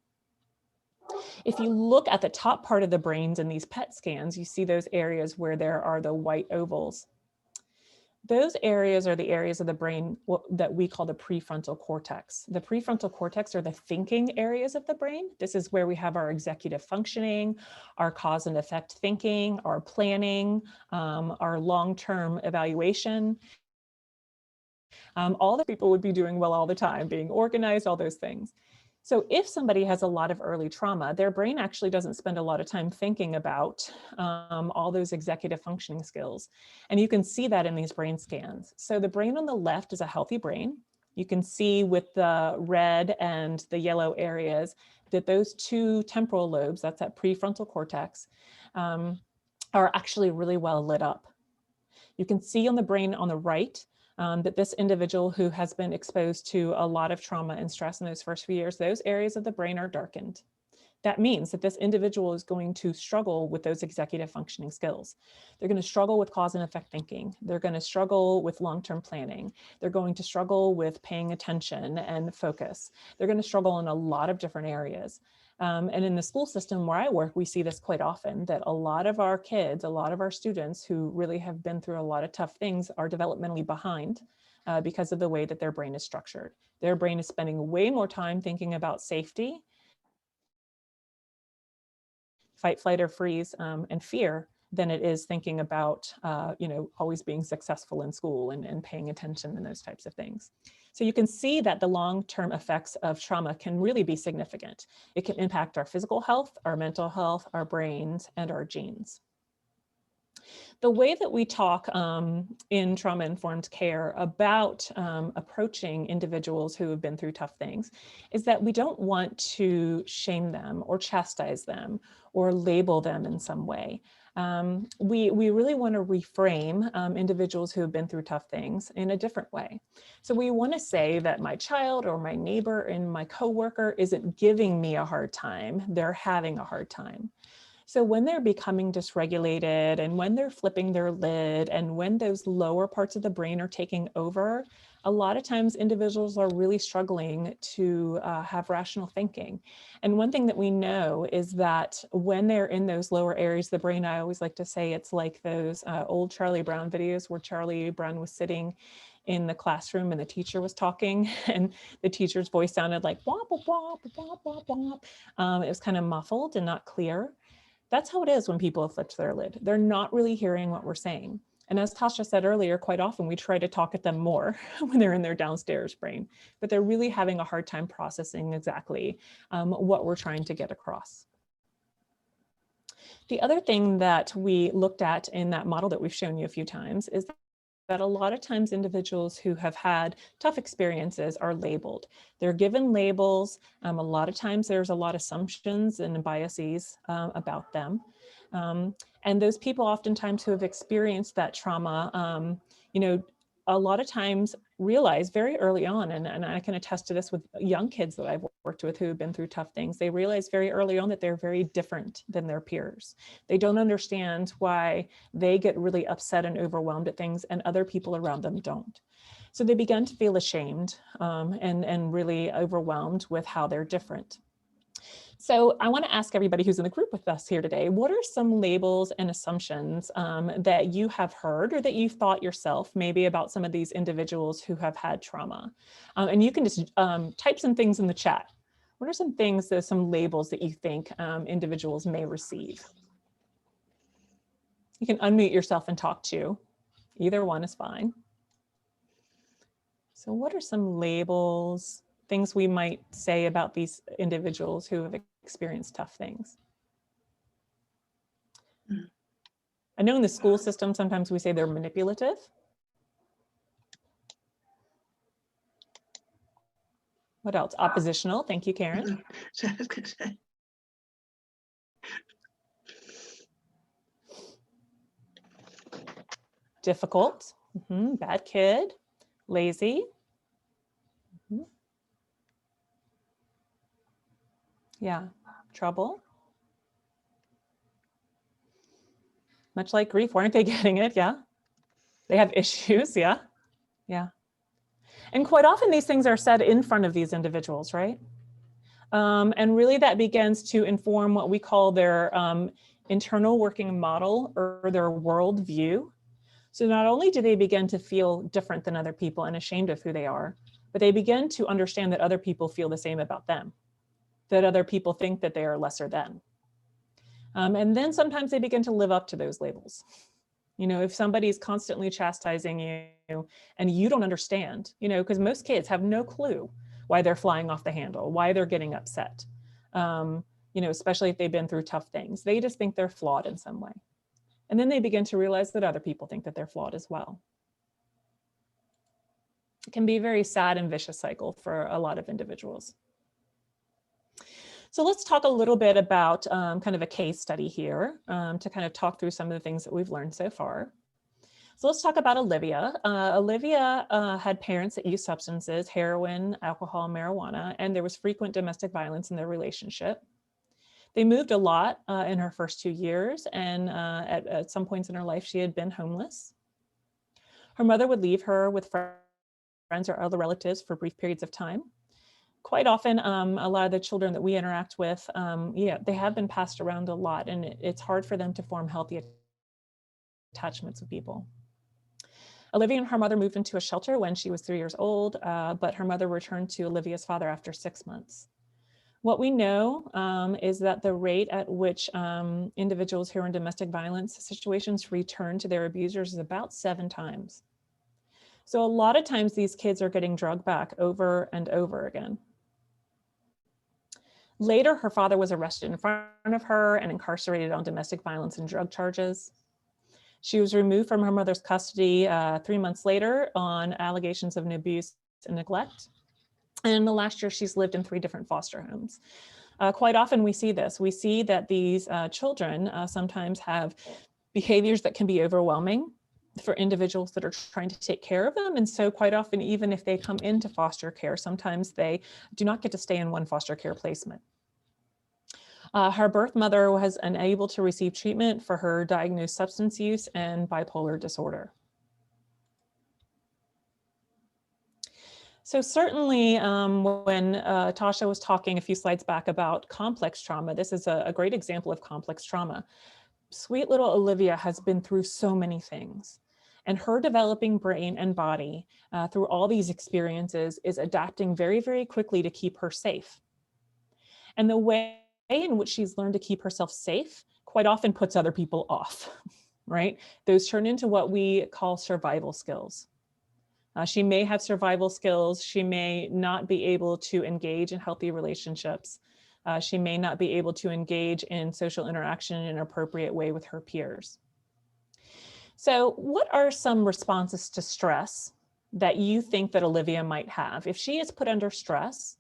If you look at the top part of the brains in these PET scans, you see those areas where there are the white ovals. Those areas are the areas of the brain that we call the prefrontal cortex. The prefrontal cortex are the thinking areas of the brain. This is where we have our executive functioning, our cause and effect thinking, our planning, our long-term evaluation. All the people would be doing well all the time, being organized, all those things. So if somebody has a lot of early trauma, their brain actually doesn't spend a lot of time thinking about all those executive functioning skills. And you can see that in these brain scans. So the brain on the left is a healthy brain. You can see with the red and the yellow areas that those two temporal lobes, that's that prefrontal cortex, are actually really well lit up. You can see on the brain on the right that this individual who has been exposed to a lot of trauma and stress in those first few years, those areas of the brain are darkened. That means that this individual is going to struggle with those executive functioning skills. They're going to struggle with cause and effect thinking. They're going to struggle with long-term planning. They're going to struggle with paying attention and focus. They're going to struggle in a lot of different areas. And in the school system where I work, we see this quite often, that a lot of our kids, a lot of our students who really have been through a lot of tough things are developmentally behind because of the way that their brain is structured. Their brain is spending way more time thinking about safety, fight, flight, or freeze, and fear than it is thinking about, always being successful in school and paying attention and those types of things. So you can see that the long-term effects of trauma can really be significant. It can impact our physical health, our mental health, our brains, and our genes. The way that we talk in trauma-informed care about approaching individuals who have been through tough things is that we don't want to shame them or chastise them or label them in some way. We really want to reframe individuals who have been through tough things in a different way. So we want to say that my child or my neighbor and my coworker isn't giving me a hard time, they're having a hard time. So when they're becoming dysregulated and when they're flipping their lid and when those lower parts of the brain are taking over, a lot of times individuals are really struggling to have rational thinking. And one thing that we know is that when they're in those lower areas of the brain, I always like to say it's like those old Charlie Brown videos where Charlie Brown was sitting in the classroom and the teacher was talking and the teacher's voice sounded like womp, womp, womp, womp, womp. It was kind of muffled and not clear. That's how it is when people have flipped their lid. They're not really hearing what we're saying. And as Tasha said earlier, quite often we try to talk at them more when they're in their downstairs brain, but they're really having a hard time processing exactly what we're trying to get across. The other thing that we looked at in that model that we've shown you a few times is that a lot of times individuals who have had tough experiences are labeled. They're given labels. A lot of times there's a lot of assumptions and biases about them. And those people oftentimes who have experienced that trauma, you know, a lot of times realize very early on, and I can attest to this with young kids that I've worked with who have been through tough things, they realize very early on that they're very different than their peers. They don't understand why they get really upset and overwhelmed at things and other people around them don't. So they begin to feel ashamed and really overwhelmed with how they're different. So I want to ask everybody who's in the group with us here today, what are some labels and assumptions that you have heard or that you've thought yourself maybe about some of these individuals who have had trauma? And you can just type some things in the chat. What are some things, some labels that you think individuals may receive? You can unmute yourself and talk to. Either one is fine. So what are some labels, things we might say about these individuals who have experienced tough things? I know in the school system, sometimes we say they're manipulative. What else? Oppositional. Thank you, Karen. Difficult. Bad kid. Lazy. Yeah. Trouble. Much like grief, weren't they getting it? Yeah. They have issues. Yeah. Yeah. And quite often these things are said in front of these individuals, right? And really that begins to inform what we call their internal working model or their worldview. So not only do they begin to feel different than other people and ashamed of who they are, but they begin to understand that other people feel the same about them, that other people think that they are lesser than. And then sometimes they begin to live up to those labels. You know, if somebody's constantly chastising you and you don't understand, you know, because most kids have no clue why they're flying off the handle, why they're getting upset, you know, especially if they've been through tough things. They just think they're flawed in some way. And then they begin to realize that other people think that they're flawed as well. It can be a very sad and vicious cycle for a lot of individuals. So let's talk a little bit about kind of a case study here to kind of talk through some of the things that we've learned so far. So let's talk about Olivia. Olivia had parents that used substances, heroin, alcohol, marijuana, and there was frequent domestic violence in their relationship. They moved a lot in her first 2 years, and at some points in her life, she had been homeless. Her mother would leave her with friends or other relatives for brief periods of time. Quite often, a lot of the children that we interact with, yeah, they have been passed around a lot, and it's hard for them to form healthy attachments with people. Olivia and her mother moved into a shelter when she was 3 years old, but her mother returned to Olivia's father after 6 months. What we know is that the rate at which individuals who are in domestic violence situations return to their abusers is about 7 times. So a lot of times these kids are getting drugged back over and over again. Later, her father was arrested in front of her and incarcerated on domestic violence and drug charges. She was removed from her mother's custody 3 months later on allegations of abuse and neglect. And in the last year, she's lived in 3 different foster homes. Quite often we see this. We see that these children sometimes have behaviors that can be overwhelming for individuals that are trying to take care of them. And so quite often, even if they come into foster care, sometimes they do not get to stay in one foster care placement. Her birth mother was unable to receive treatment for her diagnosed substance use and bipolar disorder. So certainly when Tasha was talking a few slides back about complex trauma, this is a great example of complex trauma. Sweet little Olivia has been through so many things, and her developing brain and body through all these experiences is adapting very, very quickly to keep her safe. And the way in which she's learned to keep herself safe quite often puts other people off, right? Those turn into what we call survival skills. She may have survival skills. She may not be able to engage in healthy relationships. She may not be able to engage in social interaction in an appropriate way with her peers. So what are some responses to stress that you think that Olivia might have? If she is put under stress,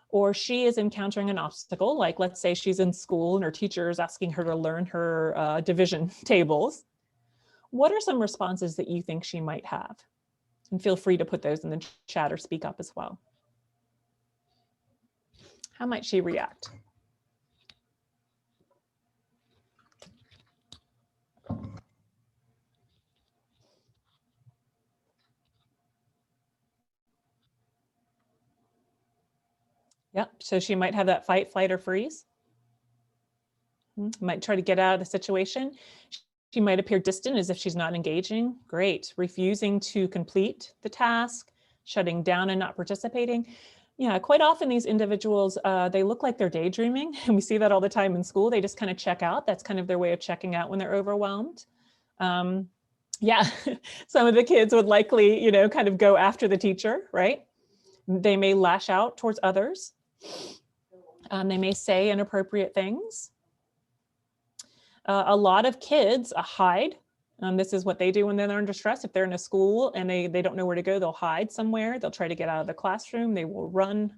or she is encountering an obstacle, like let's say she's in school and her teacher is asking her to learn her division tables, what are some responses that you think she might have? And feel free to put those in the chat or speak up as well. How might she react? Yep, so she might have that fight, flight, or freeze. Might try to get out of the situation. She might appear distant as if she's not engaging. Great. Refusing to complete the task, shutting down and not participating. Yeah, quite often these individuals, they look like they're daydreaming, and we see that all the time in school. They just kind of check out. That's kind of their way of checking out when they're overwhelmed. Yeah, some of the kids would likely, you know, kind of go after the teacher, right? They may lash out towards others. They may say inappropriate things. A lot of kids hide. This is what they do when they're under stress. If they're in a school and they don't know where to go, they'll hide somewhere. They'll try to get out of the classroom. They will run.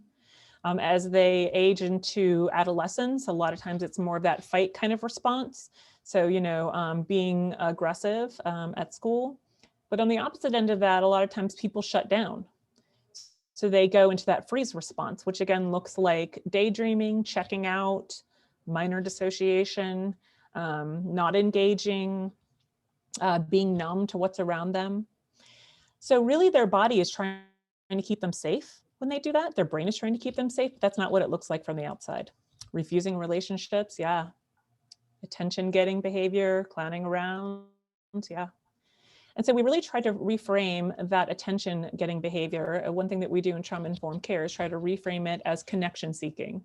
As they age into adolescence, a lot of times it's more of that fight kind of response. So, you know, being aggressive at school. But on the opposite end of that, a lot of times people shut down. So they go into that freeze response, which again looks like daydreaming, checking out, minor dissociation, not engaging, being numb to what's around them. So really their body is trying to keep them safe when they do that. Their brain is trying to keep them safe, but that's not what it looks like from the outside. Refusing relationships, yeah. Attention getting behavior, clowning around, yeah. And so we really try to reframe that attention getting behavior. One thing that we do in trauma-informed care is try to reframe it as connection seeking.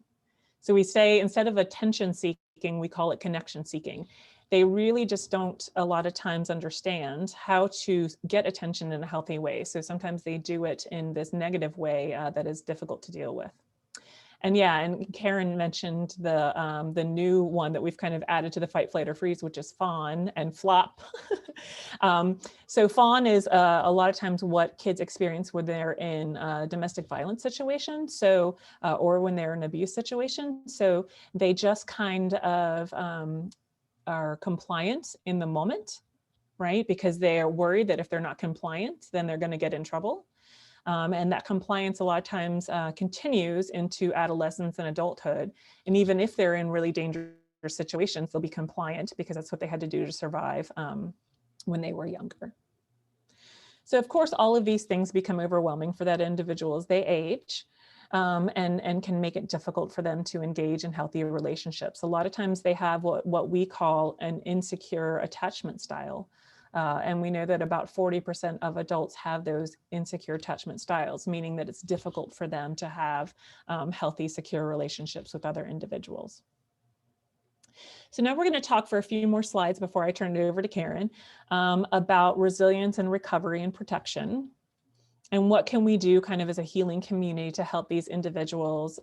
So we say instead of attention seeking, we call it connection seeking. They really just don't a lot of times understand how to get attention in a healthy way. So sometimes they do it in this negative way that is difficult to deal with. And yeah, and Karen mentioned the new one that we've kind of added to the fight, flight, or freeze, which is fawn and flop. So fawn is a lot of times what kids experience when they're in a domestic violence situation, so or when they're in an abuse situation. So they just kind of are compliant in the moment, right? Because they are worried that if they're not compliant, then they're going to get in trouble. And that compliance a lot of times continues into adolescence and adulthood. And even if they're in really dangerous situations, they'll be compliant because that's what they had to do to survive when they were younger. So of course, all of these things become overwhelming for that individual as they age and can make it difficult for them to engage in healthy relationships. A lot of times they have what we call an insecure attachment style. And we know that about 40% of adults have those insecure attachment styles, meaning that it's difficult for them to have healthy, secure relationships with other individuals. So now we're going to talk for a few more slides before I turn it over to Karen about resilience and recovery and protection. And what can we do kind of as a healing community to help these individuals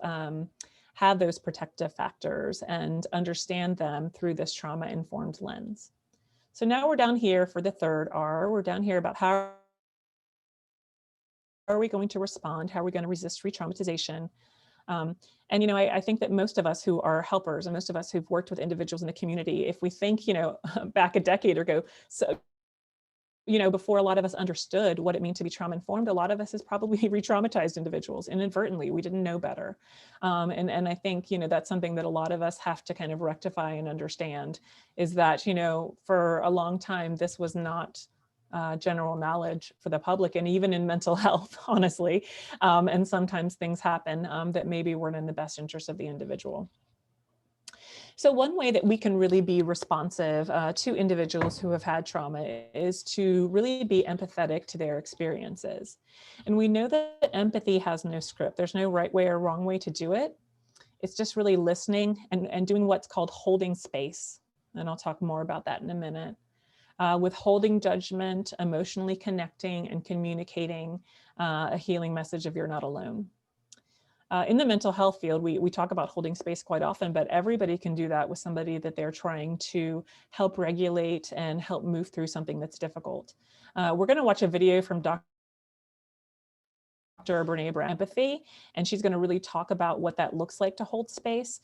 have those protective factors and understand them through this trauma-informed lens. So now we're down here for the third R. We're down here about how are we going to respond? How are we going to resist re-traumatization? And, I think that most of us who are helpers and most of us who've worked with individuals in a community, if we think, back a decade ago, so, before a lot of us understood what it means to be trauma informed, a lot of us is probably re-traumatized individuals inadvertently. We didn't know better. And I think, that's something that a lot of us have to kind of rectify and understand is that, for a long time, this was not general knowledge for the public, and even in mental health, honestly. And sometimes things happen that maybe weren't in the best interest of the individual. So one way that we can really be responsive to individuals who have had trauma is to really be empathetic to their experiences. And we know that empathy has no script. There's no right way or wrong way to do it. It's just really listening and doing what's called holding space. And I'll talk more about that in a minute. Withholding judgment, emotionally connecting and communicating a healing message of you're not alone. In the mental health field, we talk about holding space quite often, but everybody can do that with somebody that they're trying to help regulate and help move through something that's difficult. We're going to watch a video from Dr. Brene Brown, empathy, and she's going to really talk about what that looks like to hold space.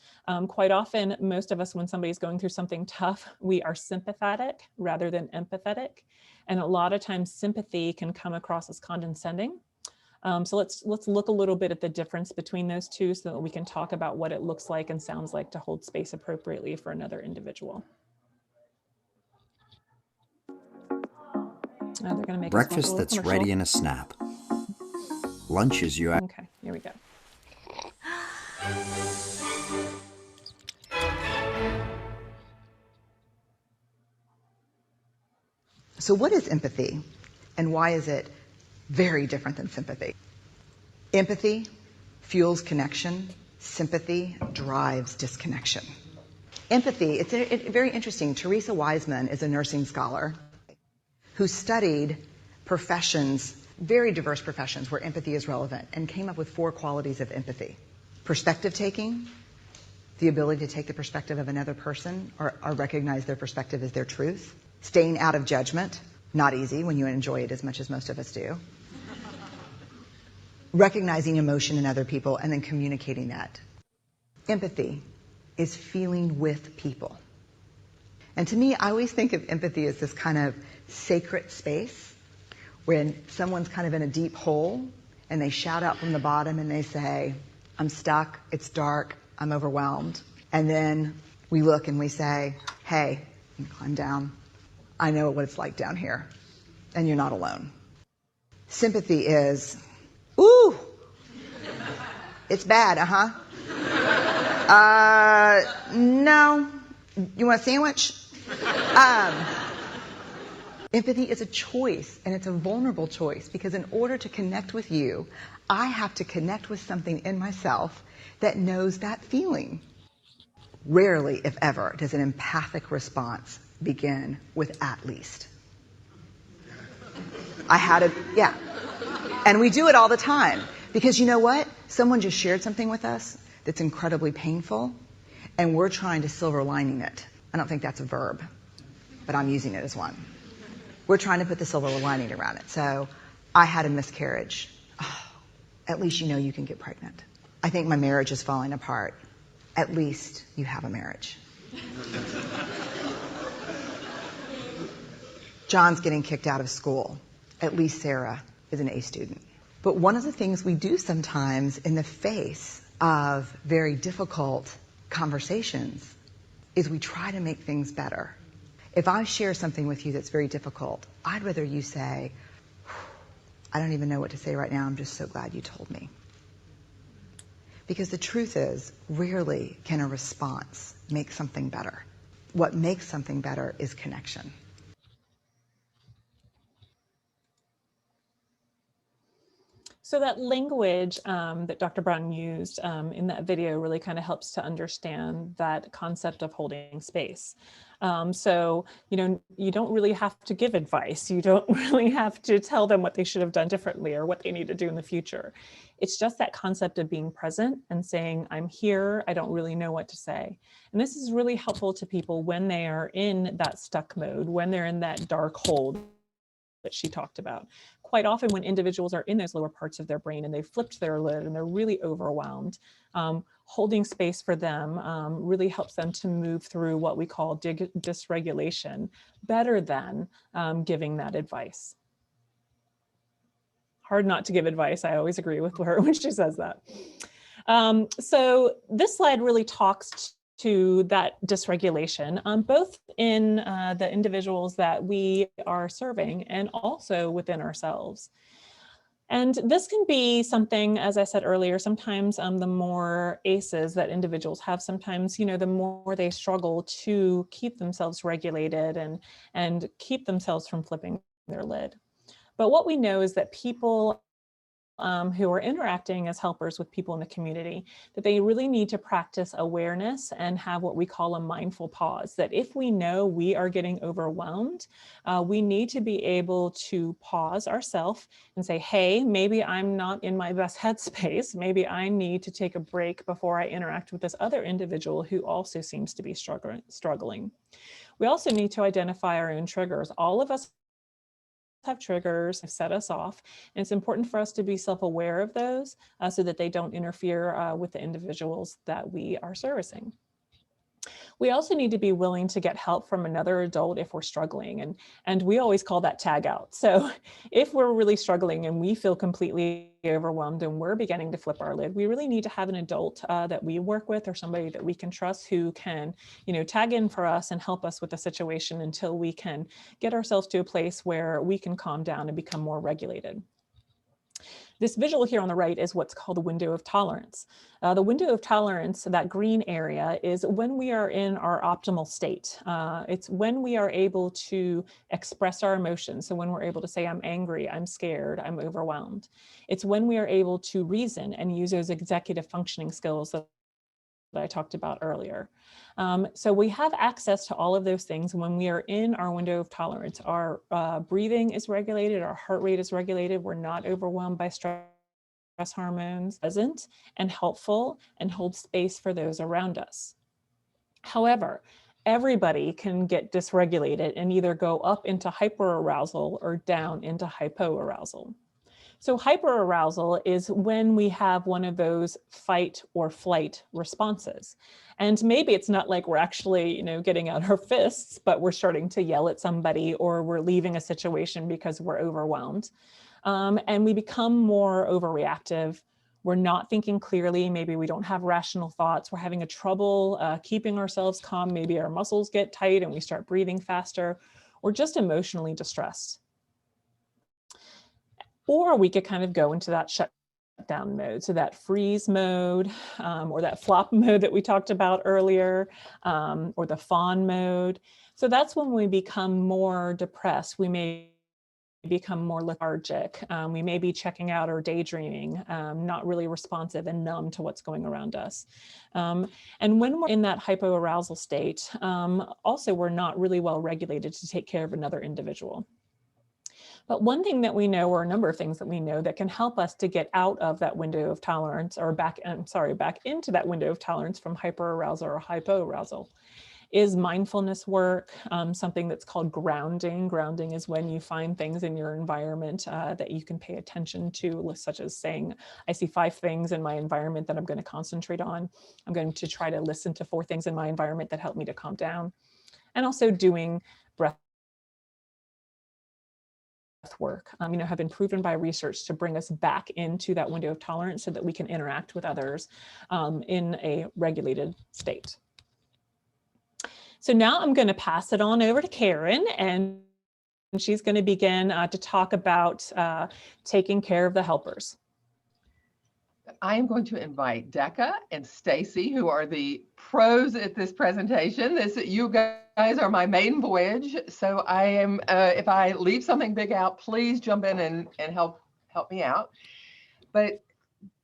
Quite often, most of us, when somebody's going through something tough, we are sympathetic rather than empathetic. And a lot of times sympathy can come across as condescending. So let's look a little bit at the difference between those two so that we can talk about what it looks like and sounds like to hold space appropriately for another individual. They're going to make breakfast that's ready in a snap. Lunch is you. Okay, here we go. So what is empathy, and why is it very different than sympathy? Empathy fuels connection. Sympathy drives disconnection. Empathy, it's very interesting. Teresa Wiseman is a nursing scholar who studied professions, very diverse professions where empathy is relevant, and came up with 4 qualities of empathy. Perspective taking, the ability to take the perspective of another person or recognize their perspective as their truth. Staying out of judgment, not easy when you enjoy it as much as most of us do. Recognizing emotion in other people and then communicating that. Empathy is feeling with people. And to me, I always think of empathy as this kind of sacred space when someone's kind of in a deep hole and they shout out from the bottom and they say, I'm stuck, it's dark, I'm overwhelmed. And then we look and we say, hey, you can climb down. I know what it's like down here, and you're not alone. Sympathy is, ooh, it's bad, no, you want a sandwich? Empathy is a choice, and it's a vulnerable choice, because in order to connect with you, I have to connect with something in myself that knows that feeling. Rarely, if ever, does an empathic response begin with at least. Yeah. And we do it all the time, because you know what? Someone just shared something with us that's incredibly painful, and we're trying to silver lining it. I don't think that's a verb, but I'm using it as one. We're trying to put the silver lining around it. So I had a miscarriage. Oh, at least you know you can get pregnant. I think my marriage is falling apart. At least you have a marriage. John's getting kicked out of school. At least Sarah is an A student. But one of the things we do sometimes in the face of very difficult conversations is we try to make things better. If I share something with you that's very difficult, I'd rather you say, I don't even know what to say right now, I'm just so glad you told me. Because the truth is, rarely can a response make something better. What makes something better is connection. So that language that Dr. Brown used in that video really kind of helps to understand that concept of holding space. So, you know, you don't really have to give advice. You don't really have to tell them what they should have done differently or what they need to do in the future. It's just that concept of being present and saying, I'm here, I don't really know what to say. And this is really helpful to people when they are in that stuck mode, when they're in that dark hole that she talked about. Quite often when individuals are in those lower parts of their brain and they've flipped their lid and they're really overwhelmed, holding space for them really helps them to move through what we call dysregulation better than giving that advice. Hard not to give advice. I always agree with her when she says that. So this slide really talks to that dysregulation, both in the individuals that we are serving and also within ourselves. And this can be something, as I said earlier, sometimes the more ACEs that individuals have, sometimes, you know, the more they struggle to keep themselves regulated and keep themselves from flipping their lid. But what we know is that people who are interacting as helpers with people in the community, that they really need to practice awareness and have what we call a mindful pause. That if we know we are getting overwhelmed, we need to be able to pause ourselves and say, hey, maybe I'm not in my best headspace. Maybe I need to take a break before I interact with this other individual who also seems to be struggling. We also need to identify our own triggers. All of us have triggers that set us off, and it's important for us to be self-aware of those so that they don't interfere with the individuals that we are servicing. We also need to be willing to get help from another adult if we're struggling, and we always call that tag out. So if we're really struggling and we feel completely overwhelmed and we're beginning to flip our lid, we really need to have an adult that we work with or somebody that we can trust who can, you know, tag in for us and help us with the situation until we can get ourselves to a place where we can calm down and become more regulated. This visual here on the right is what's called the window of tolerance. The window of tolerance, that green area, is when we are in our optimal state. It's when we are able to express our emotions. So when we're able to say, I'm angry, I'm scared, I'm overwhelmed. It's when we are able to reason and use those executive functioning skills that I talked about earlier. So we have access to all of those things when we are in our window of tolerance. Our breathing is regulated, our heart rate is regulated, we're not overwhelmed by stress hormones, present and helpful, and hold space for those around us. However, everybody can get dysregulated and either go up into hyperarousal or down into hypoarousal. So hyperarousal is when we have one of those fight or flight responses. And maybe it's not like we're actually, you know, getting out our fists, but we're starting to yell at somebody or we're leaving a situation because we're overwhelmed. And we become more overreactive. We're not thinking clearly. Maybe we don't have rational thoughts. We're having a trouble keeping ourselves calm. Maybe our muscles get tight and we start breathing faster, or just emotionally distressed. Or we could kind of go into that shutdown mode. So that freeze mode or that flop mode that we talked about earlier, or the fawn mode. So that's when we become more depressed. We may become more lethargic. We may be checking out or daydreaming, not really responsive and numb to what's going around us. And when we're in that hypoarousal state, also we're not really well regulated to take care of another individual. But one thing that we know, or a number of things that we know that can help us to get out of that window of tolerance, or back into that window of tolerance from hyperarousal or hypoarousal, is mindfulness work, something that's called grounding. Grounding is when you find things in your environment that you can pay attention to, such as saying, I see 5 things in my environment that I'm going to concentrate on. I'm going to try to listen to 4 things in my environment that help me to calm down. And also doing breath work, have been proven by research to bring us back into that window of tolerance so that we can interact with others in a regulated state. So now I'm going to pass it on over to Karen, and she's going to begin to talk about taking care of the helpers. I am going to invite Decca and Stacy, who are the pros at this presentation. You guys are my maiden voyage, so I am. If I leave something big out, please jump in and help me out. But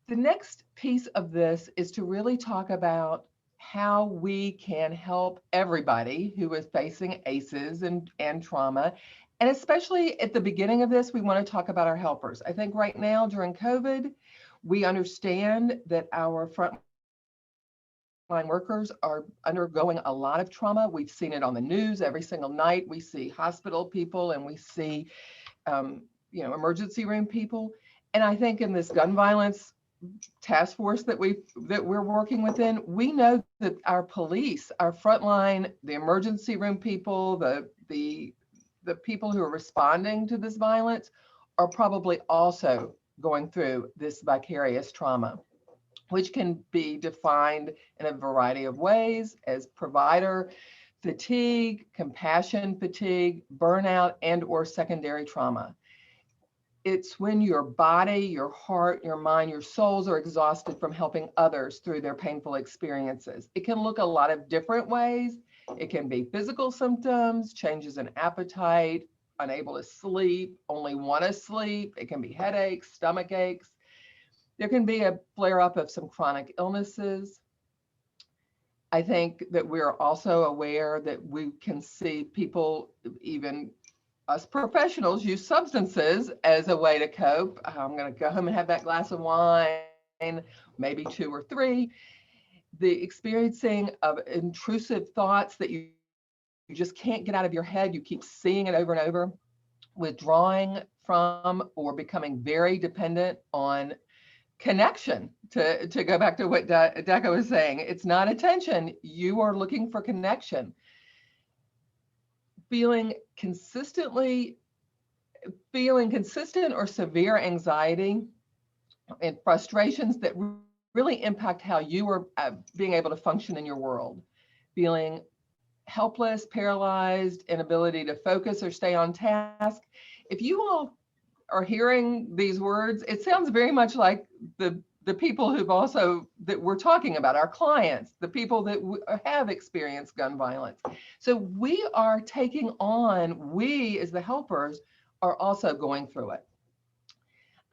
the next piece of this is to really talk about how we can help everybody who is facing ACEs and trauma. And especially at the beginning of this, we want to talk about our helpers. I think right now during COVID, we understand that our frontline workers are undergoing a lot of trauma. We've seen it on the news every single night. We see hospital people and we see, emergency room people. And I think in this gun violence task force that we're working within, we know that our police, our frontline, the emergency room people, the people who are responding to this violence are probably also going through this vicarious trauma, which can be defined in a variety of ways as provider fatigue, compassion fatigue, burnout, and or secondary trauma. It's when your body, your heart, your mind, your souls are exhausted from helping others through their painful experiences. It can look a lot of different ways. It can be physical symptoms, changes in appetite, unable to sleep, only want to sleep. It can be headaches, stomach aches. There can be a flare-up of some chronic illnesses. I think that we're also aware that we can see people, even us professionals, use substances as a way to cope. I'm going to go home and have that glass of wine, maybe 2 or 3. The experiencing of intrusive thoughts that you just can't get out of your head. You keep seeing it over and over. Withdrawing from or becoming very dependent on connection. To go back to what Decca was saying, it's not attention. You are looking for connection. Feeling consistent or severe anxiety and frustrations that really impact how you are being able to function in your world. Feeling helpless, paralyzed, inability to focus or stay on task. If you all are hearing these words, it sounds very much like the people that we're talking about, our clients, the people that have experienced gun violence. So we are we as the helpers are also going through it.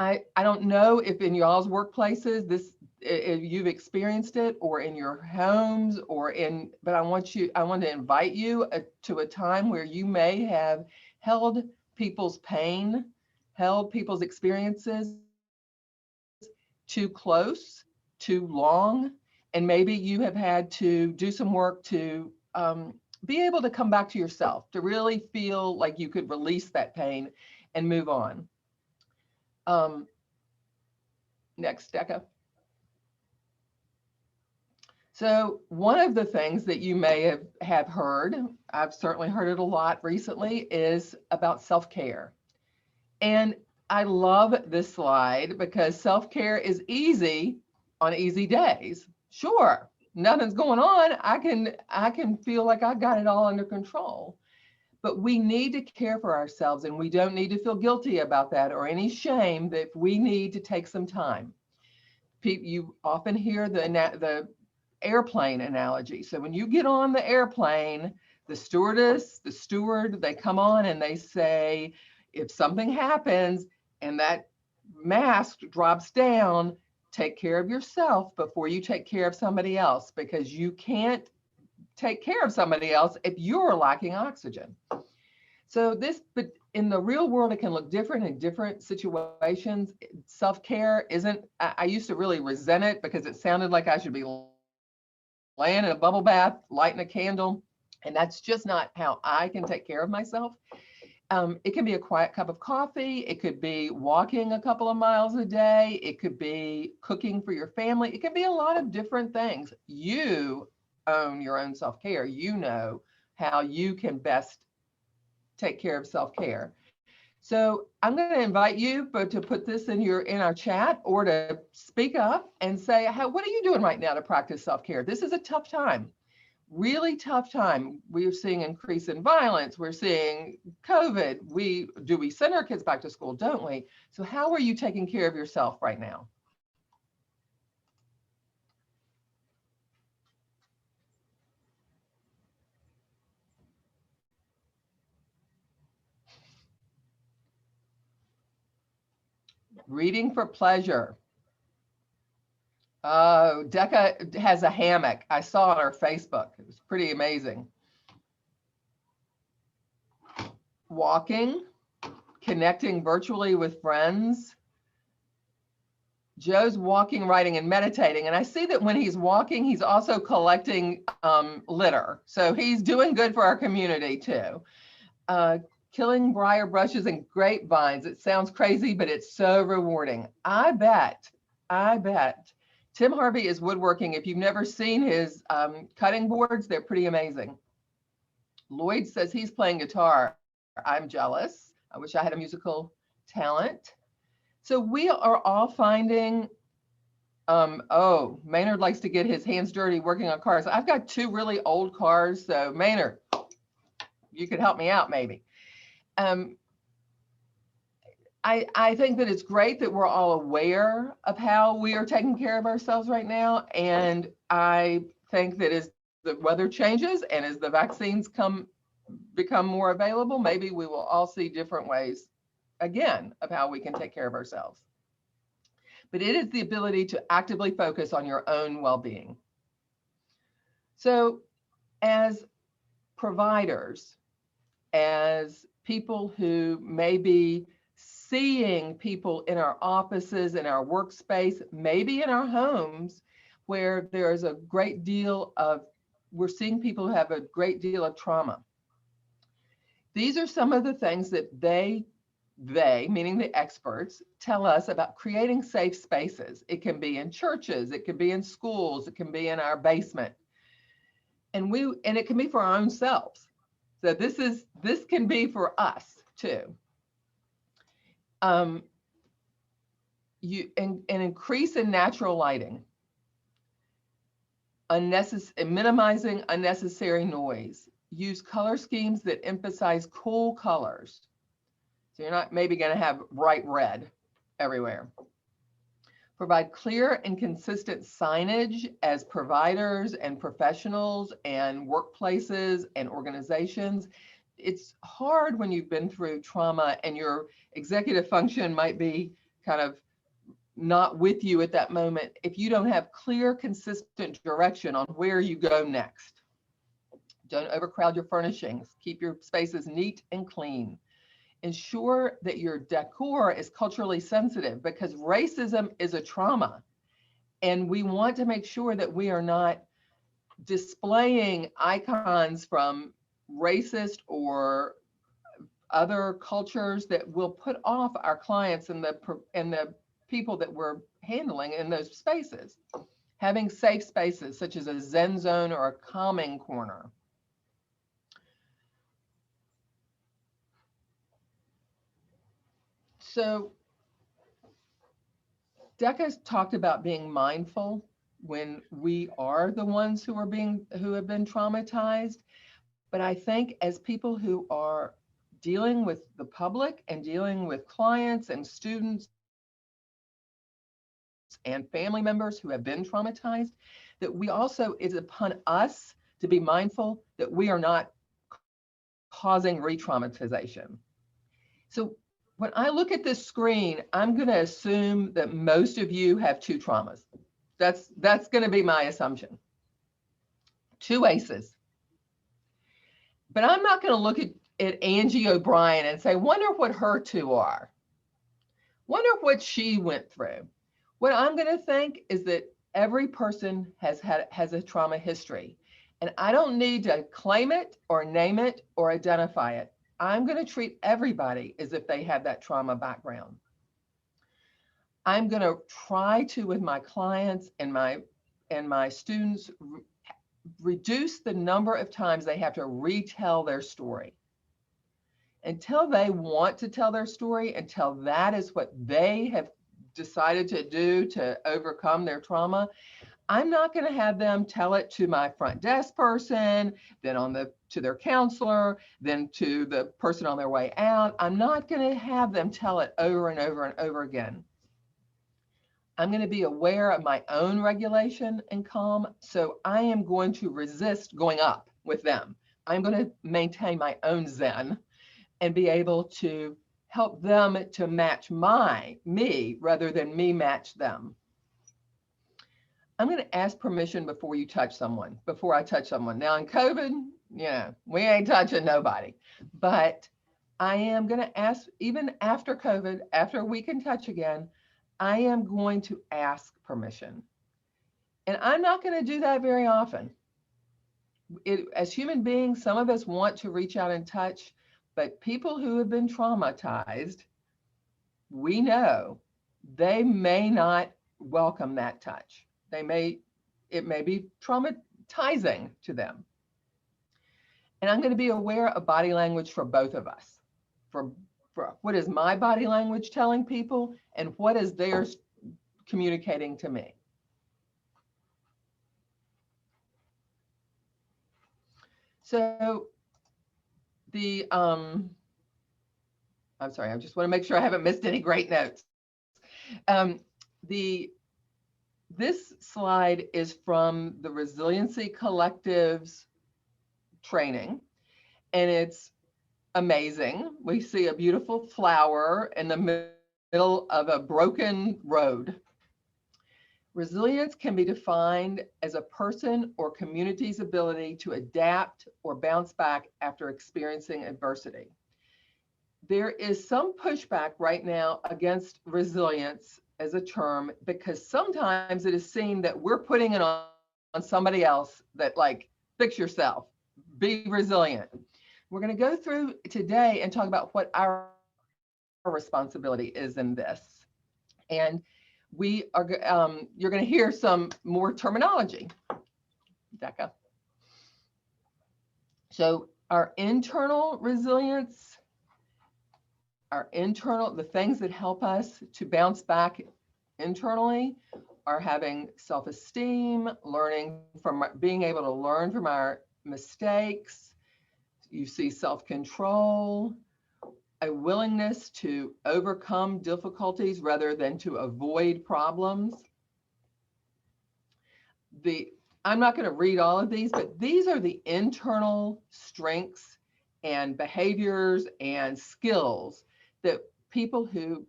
I don't know if in y'all's workplaces, if you've experienced it, or in your homes, but I want to invite you to a time where you may have held people's pain, held people's experiences too close, too long, and maybe you have had to do some work to be able to come back to yourself, to really feel like you could release that pain and move on. Next, Decca. So one of the things that you may have heard, I've certainly heard it a lot recently, is about self-care. And I love this slide because self-care is easy on easy days. Sure, nothing's going on. I can feel like I got it all under control. But we need to care for ourselves, and we don't need to feel guilty about that or any shame that we need to take some time. You often hear the airplane analogy. So when you get on the airplane, the stewardess, the steward, they come on and they say, if something happens and that mask drops down, take care of yourself before you take care of somebody else, because you can't take care of somebody else if you're lacking oxygen. So but in the real world, it can look different in different situations. Self-care isn't, I used to really resent it because it sounded like I should be laying in a bubble bath, lighting a candle, and that's just not how I can take care of myself. It can be a quiet cup of coffee. It could be walking a couple of miles a day. It could be cooking for your family. It can be a lot of different things. You own your own self-care. You know how you can best take care of self-care. So I'm going to invite you to put this in our chat, or to speak up and say, what are you doing right now to practice self-care? This is a tough time. Really tough time. We're seeing increase in violence. We're seeing COVID. Do we send our kids back to school? Don't we? So how are you taking care of yourself right now? Reading for pleasure. Oh, Decca has a hammock. I saw on her Facebook. It was pretty amazing. Walking, connecting virtually with friends. Joe's walking, writing, and meditating. And I see that when he's walking, he's also collecting litter. So he's doing good for our community too. Killing briar brushes and grapevines. It sounds crazy, but it's so rewarding. I bet. Tim Harvey is woodworking. If you've never seen his cutting boards, they're pretty amazing. Lloyd says he's playing guitar. I'm jealous. I wish I had a musical talent. So we are all finding, oh, Maynard likes to get his hands dirty working on cars. I've got 2 really old cars. So Maynard, you could help me out maybe. I think that it's great that we're all aware of how we are taking care of ourselves right now. And I think that as the weather changes and as the vaccines become more available, maybe we will all see different ways again of how we can take care of ourselves. But it is the ability to actively focus on your own well-being. So as providers, as people who may be seeing people in our offices, in our workspace, maybe in our homes, where there's a great deal of, we're seeing people who have a great deal of trauma. These are some of the things that they, meaning the experts, tell us about creating safe spaces. It can be in churches, it can be in schools, it can be in our basement. And it can be for our own selves. So this can be for us too. An increase in natural lighting, minimizing unnecessary noise. Use color schemes that emphasize cool colors. So you're not maybe going to have bright red everywhere. Provide clear and consistent signage as providers and professionals and workplaces and organizations. It's hard when you've been through trauma and your executive function might be kind of not with you at that moment if you don't have clear, consistent direction on where you go next. Don't overcrowd your furnishings. Keep your spaces neat and clean. Ensure that your decor is culturally sensitive because racism is a trauma. And we want to make sure that we are not displaying icons from racist or other cultures that will put off our clients and the people that we're handling in those spaces. Having safe spaces such as a Zen zone or a calming corner. So Decca's talked about being mindful when we are the ones who have been traumatized. But I think as people who are dealing with the public and dealing with clients and students and family members who have been traumatized, that we also, it's upon us to be mindful that we are not causing re-traumatization. So when I look at this screen, I'm going to assume that most of you have 2 traumas. That's going to be my assumption. 2 ACEs. But I'm not going to look at Angie O'Brien and say, wonder what her 2 are. Wonder what she went through. What I'm going to think is that every person has a trauma history. And I don't need to claim it or name it or identify it. I'm going to treat everybody as if they have that trauma background. I'm going to try to, with my clients and my students, reduce the number of times they have to retell their story. Until they want to tell their story, until that is what they have decided to do to overcome their trauma, I'm not going to have them tell it to my front desk person, then to their counselor, then to the person on their way out. I'm not going to have them tell it over and over and over again. I'm going to be aware of my own regulation and calm. So I am going to resist going up with them. I'm going to maintain my own Zen and be able to help them to match me rather than me match them. I'm going to ask permission before you touch someone, before I touch someone. Now in COVID, we ain't touching nobody, but I am going to ask, even after COVID, after we can touch again, I am going to ask permission. And I'm not going to do that very often. As human beings, some of us want to reach out and touch, but people who have been traumatized, we know they may not welcome that touch. It may be traumatizing to them. And I'm going to be aware of body language for both of us. For what is my body language telling people and what is theirs communicating to me. So I'm sorry, I just want to make sure I haven't missed any great notes. This slide is from the Resiliency Collective's training, and it's amazing. We see a beautiful flower in the middle of a broken road. Resilience can be defined as a person or community's ability to adapt or bounce back after experiencing adversity. There is some pushback right now against resilience as a term because sometimes it is seen that we're putting it on somebody else, that like, fix yourself, be resilient. We're going to go through today and talk about what our responsibility is in this. And we are, you're going to hear some more terminology. Becca. So our internal resilience, the things that help us to bounce back internally are having self-esteem, being able to learn from our mistakes. You see self-control, a willingness to overcome difficulties rather than to avoid problems. I'm not going to read all of these, but these are the internal strengths and behaviors and skills that people who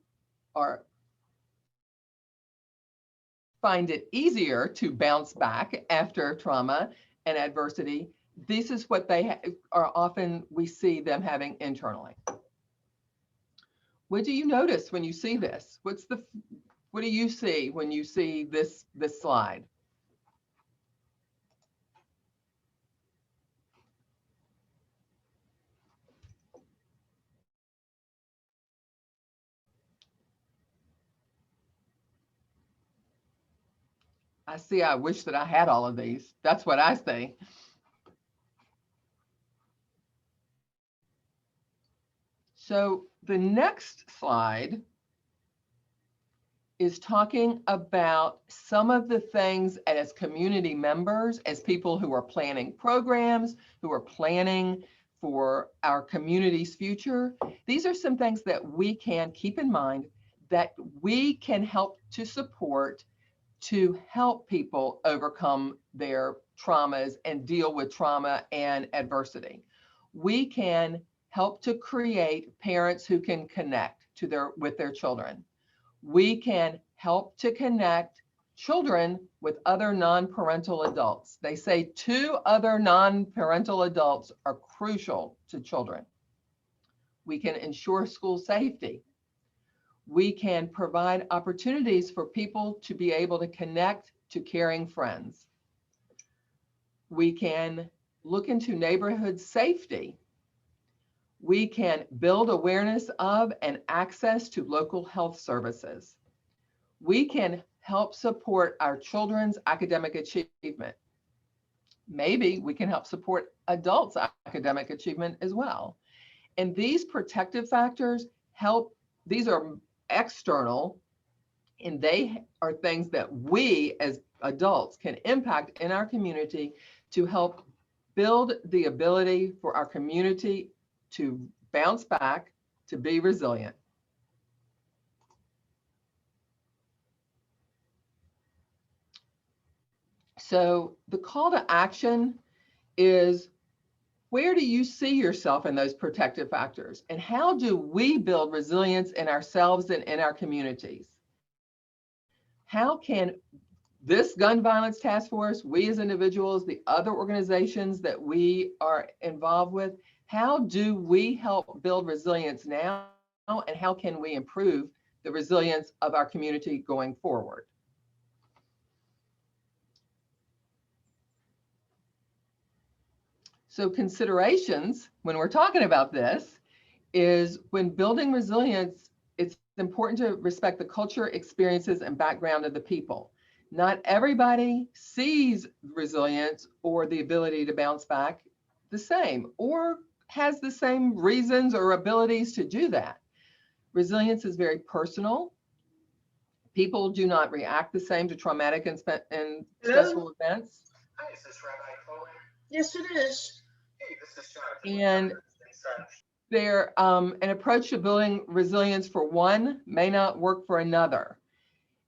find it easier to bounce back after trauma and adversity, this is what they are often, we see them having internally. What do you notice when you see this? What do you see when you see this slide? I wish that I had all of these. That's what I say. So the next slide is talking about some of the things as community members, as people who are planning programs, who are planning for our community's future. These are some things that we can keep in mind that we can help to support to help people overcome their traumas and deal with trauma and adversity. We can help to create parents who can connect with their children. We can help to connect children with other non-parental adults. They say 2 other non-parental adults are crucial to children. We can ensure school safety. We can provide opportunities for people to be able to connect to caring friends. We can look into neighborhood safety. We can build awareness of and access to local health services. We can help support our children's academic achievement. Maybe we can help support adults' academic achievement as well. And these protective factors help, these are external, and they are things that we as adults can impact in our community to help build the ability for our community to bounce back, to be resilient. So the call to action is, where do you see yourself in those protective factors? And how do we build resilience in ourselves and in our communities? How can this gun violence task force, we as individuals, the other organizations that we are involved with, how do we help build resilience now, and how can we improve the resilience of our community going forward? So considerations when we're talking about this is when building resilience, it's important to respect the culture, experiences, and background of the people. Not everybody sees resilience or the ability to bounce back the same or has the same reasons or abilities to do that. Resilience is very personal. People do not react the same to traumatic and stressful events. Hi, is this Rabbi Chloe? Yes, it is. Hey, this is Jonathan. And an approach to building resilience for one may not work for another.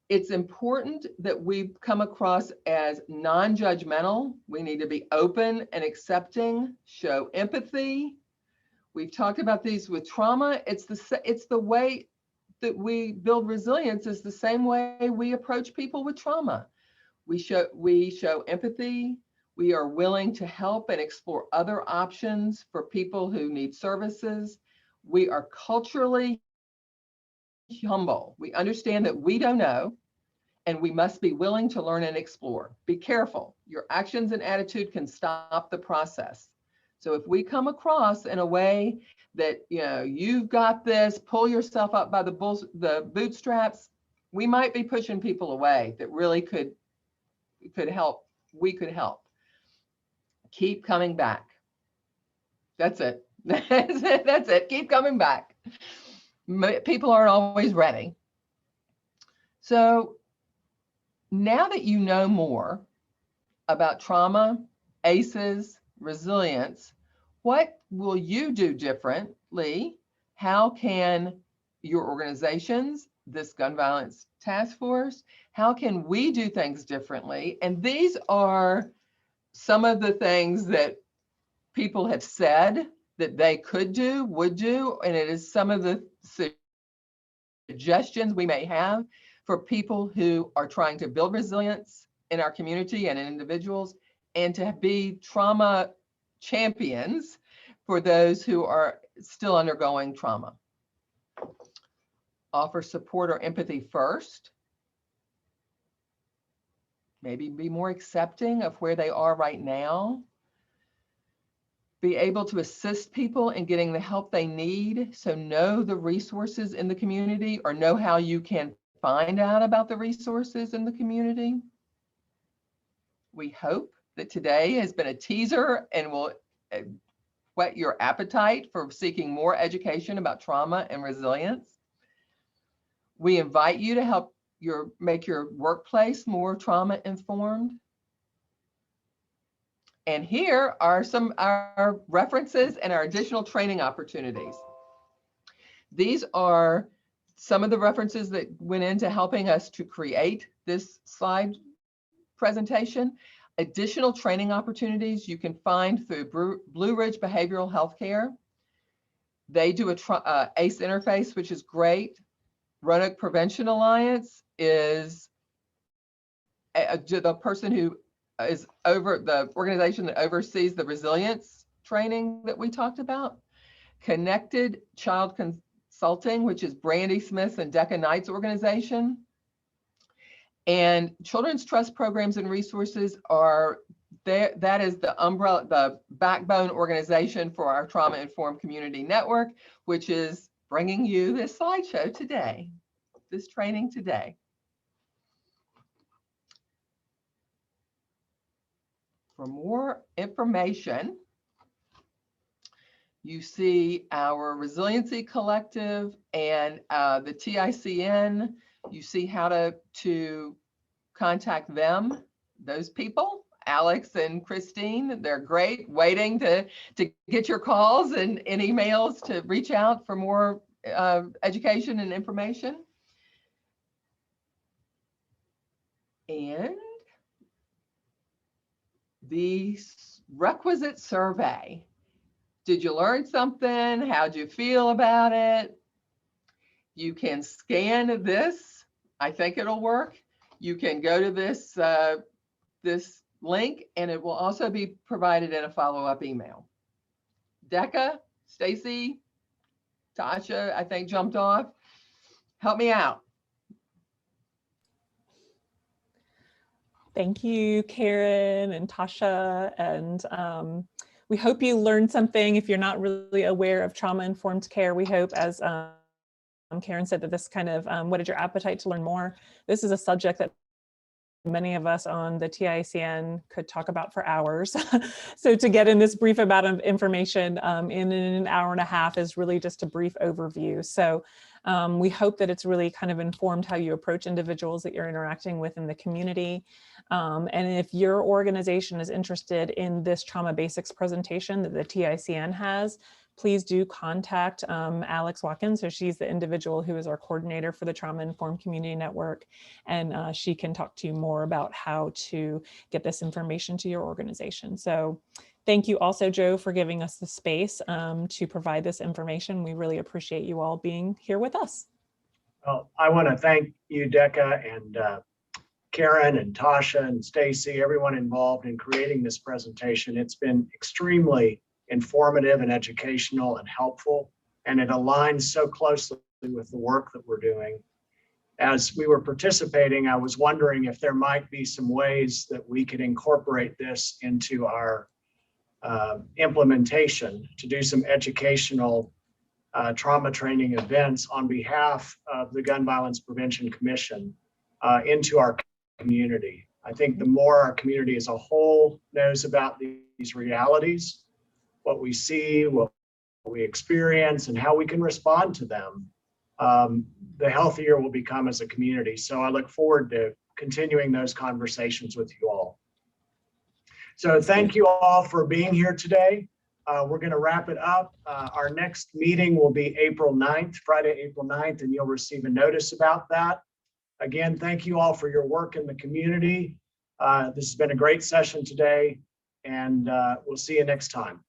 It's important that we come across as non-judgmental. We need to be open and accepting, show empathy. We've talked about these with trauma. It's the way that we build resilience is the same way we approach people with trauma. We show empathy. We are willing to help and explore other options for people who need services. We are culturally humble. We understand that we don't know, and we must be willing to learn and explore. Be careful. Your actions and attitude can stop the process. So if we come across in a way that, you've got this, pull yourself up by the bootstraps, we might be pushing people away that really could help. We could help. Keep coming back. That's it. That's it. Keep coming back. People aren't always ready. So now that you know more about trauma, ACEs, resilience, what will you do differently? How can your organizations, this gun violence task force, how can we do things differently? And these are some of the things that people have said that they could do, would do, and it is some of the suggestions we may have for people who are trying to build resilience in our community and in individuals, and to be trauma champions for those who are still undergoing trauma. Offer support or empathy first. Maybe be more accepting of where they are right now. Be able to assist people in getting the help they need. So know the resources in the community, or know how you can find out about the resources in the community. We hope that today has been a teaser and will whet your appetite for seeking more education about trauma and resilience. We invite you to help make your workplace more trauma informed. And here are some our references and our additional training opportunities. These are some of the references that went into helping us to create this slide presentation. Additional training opportunities you can find through Blue Ridge Behavioral Healthcare. They do a ACE interface, which is great. Roanoke Prevention Alliance is the person who is over the organization that oversees the resilience training that we talked about. Connected Child Consulting, which is Brandy Smith and Decca Knight's organization. And Children's Trust Programs and Resources are there. That is the umbrella, the backbone organization for our Trauma Informed Community Network, which is bringing you this slideshow today, this training today. For more information, you see our Resiliency Collective and the TICN. You see how to contact them, those people, Alex and Christine. They're great, waiting to get your calls and emails to reach out for more education and information. And the requisite survey. Did you learn something? How'd you feel about it? You can scan this. I think it'll work. you can go to this link, and it will also be provided in a follow-up email. Decca, Stacy, Tasha, I think jumped off. Help me out. Thank you, Karen and Tasha. And we hope you learned something. If you're not really aware of trauma-informed care, we hope, as Karen said, that this kind of, what is your appetite to learn more? This is a subject that many of us on the TICN could talk about for hours. So to get in this brief amount of information in an hour and a half is really just a brief overview. So we hope that it's really kind of informed how you approach individuals that you're interacting with in the community. And if your organization is interested in this trauma basics presentation that the TICN has, please do contact Alex Watkins. So she's the individual who is our coordinator for the Trauma Informed Community Network. And she can talk to you more about how to get this information to your organization. So thank you also, Joe, for giving us the space to provide this information. We really appreciate you all being here with us. Well, I want to thank you, Decca, and Karen and Tasha and Stacy, everyone involved in creating this presentation. It's been extremely informative and educational and helpful, and it aligns so closely with the work that we're doing. As we were participating, I was wondering if there might be some ways that we could incorporate this into our implementation, to do some educational trauma training events on behalf of the Gun Violence Prevention Commission into our community. I think the more our community as a whole knows about these realities, what we see, what we experience, and how we can respond to them, the healthier we'll become as a community. So I look forward to continuing those conversations with you all. So thank you all for being here today. We're going to wrap it up. Our next meeting will be April 9th, Friday, April 9th, and you'll receive a notice about that. Again, thank you all for your work in the community. This has been a great session today, and we'll see you next time.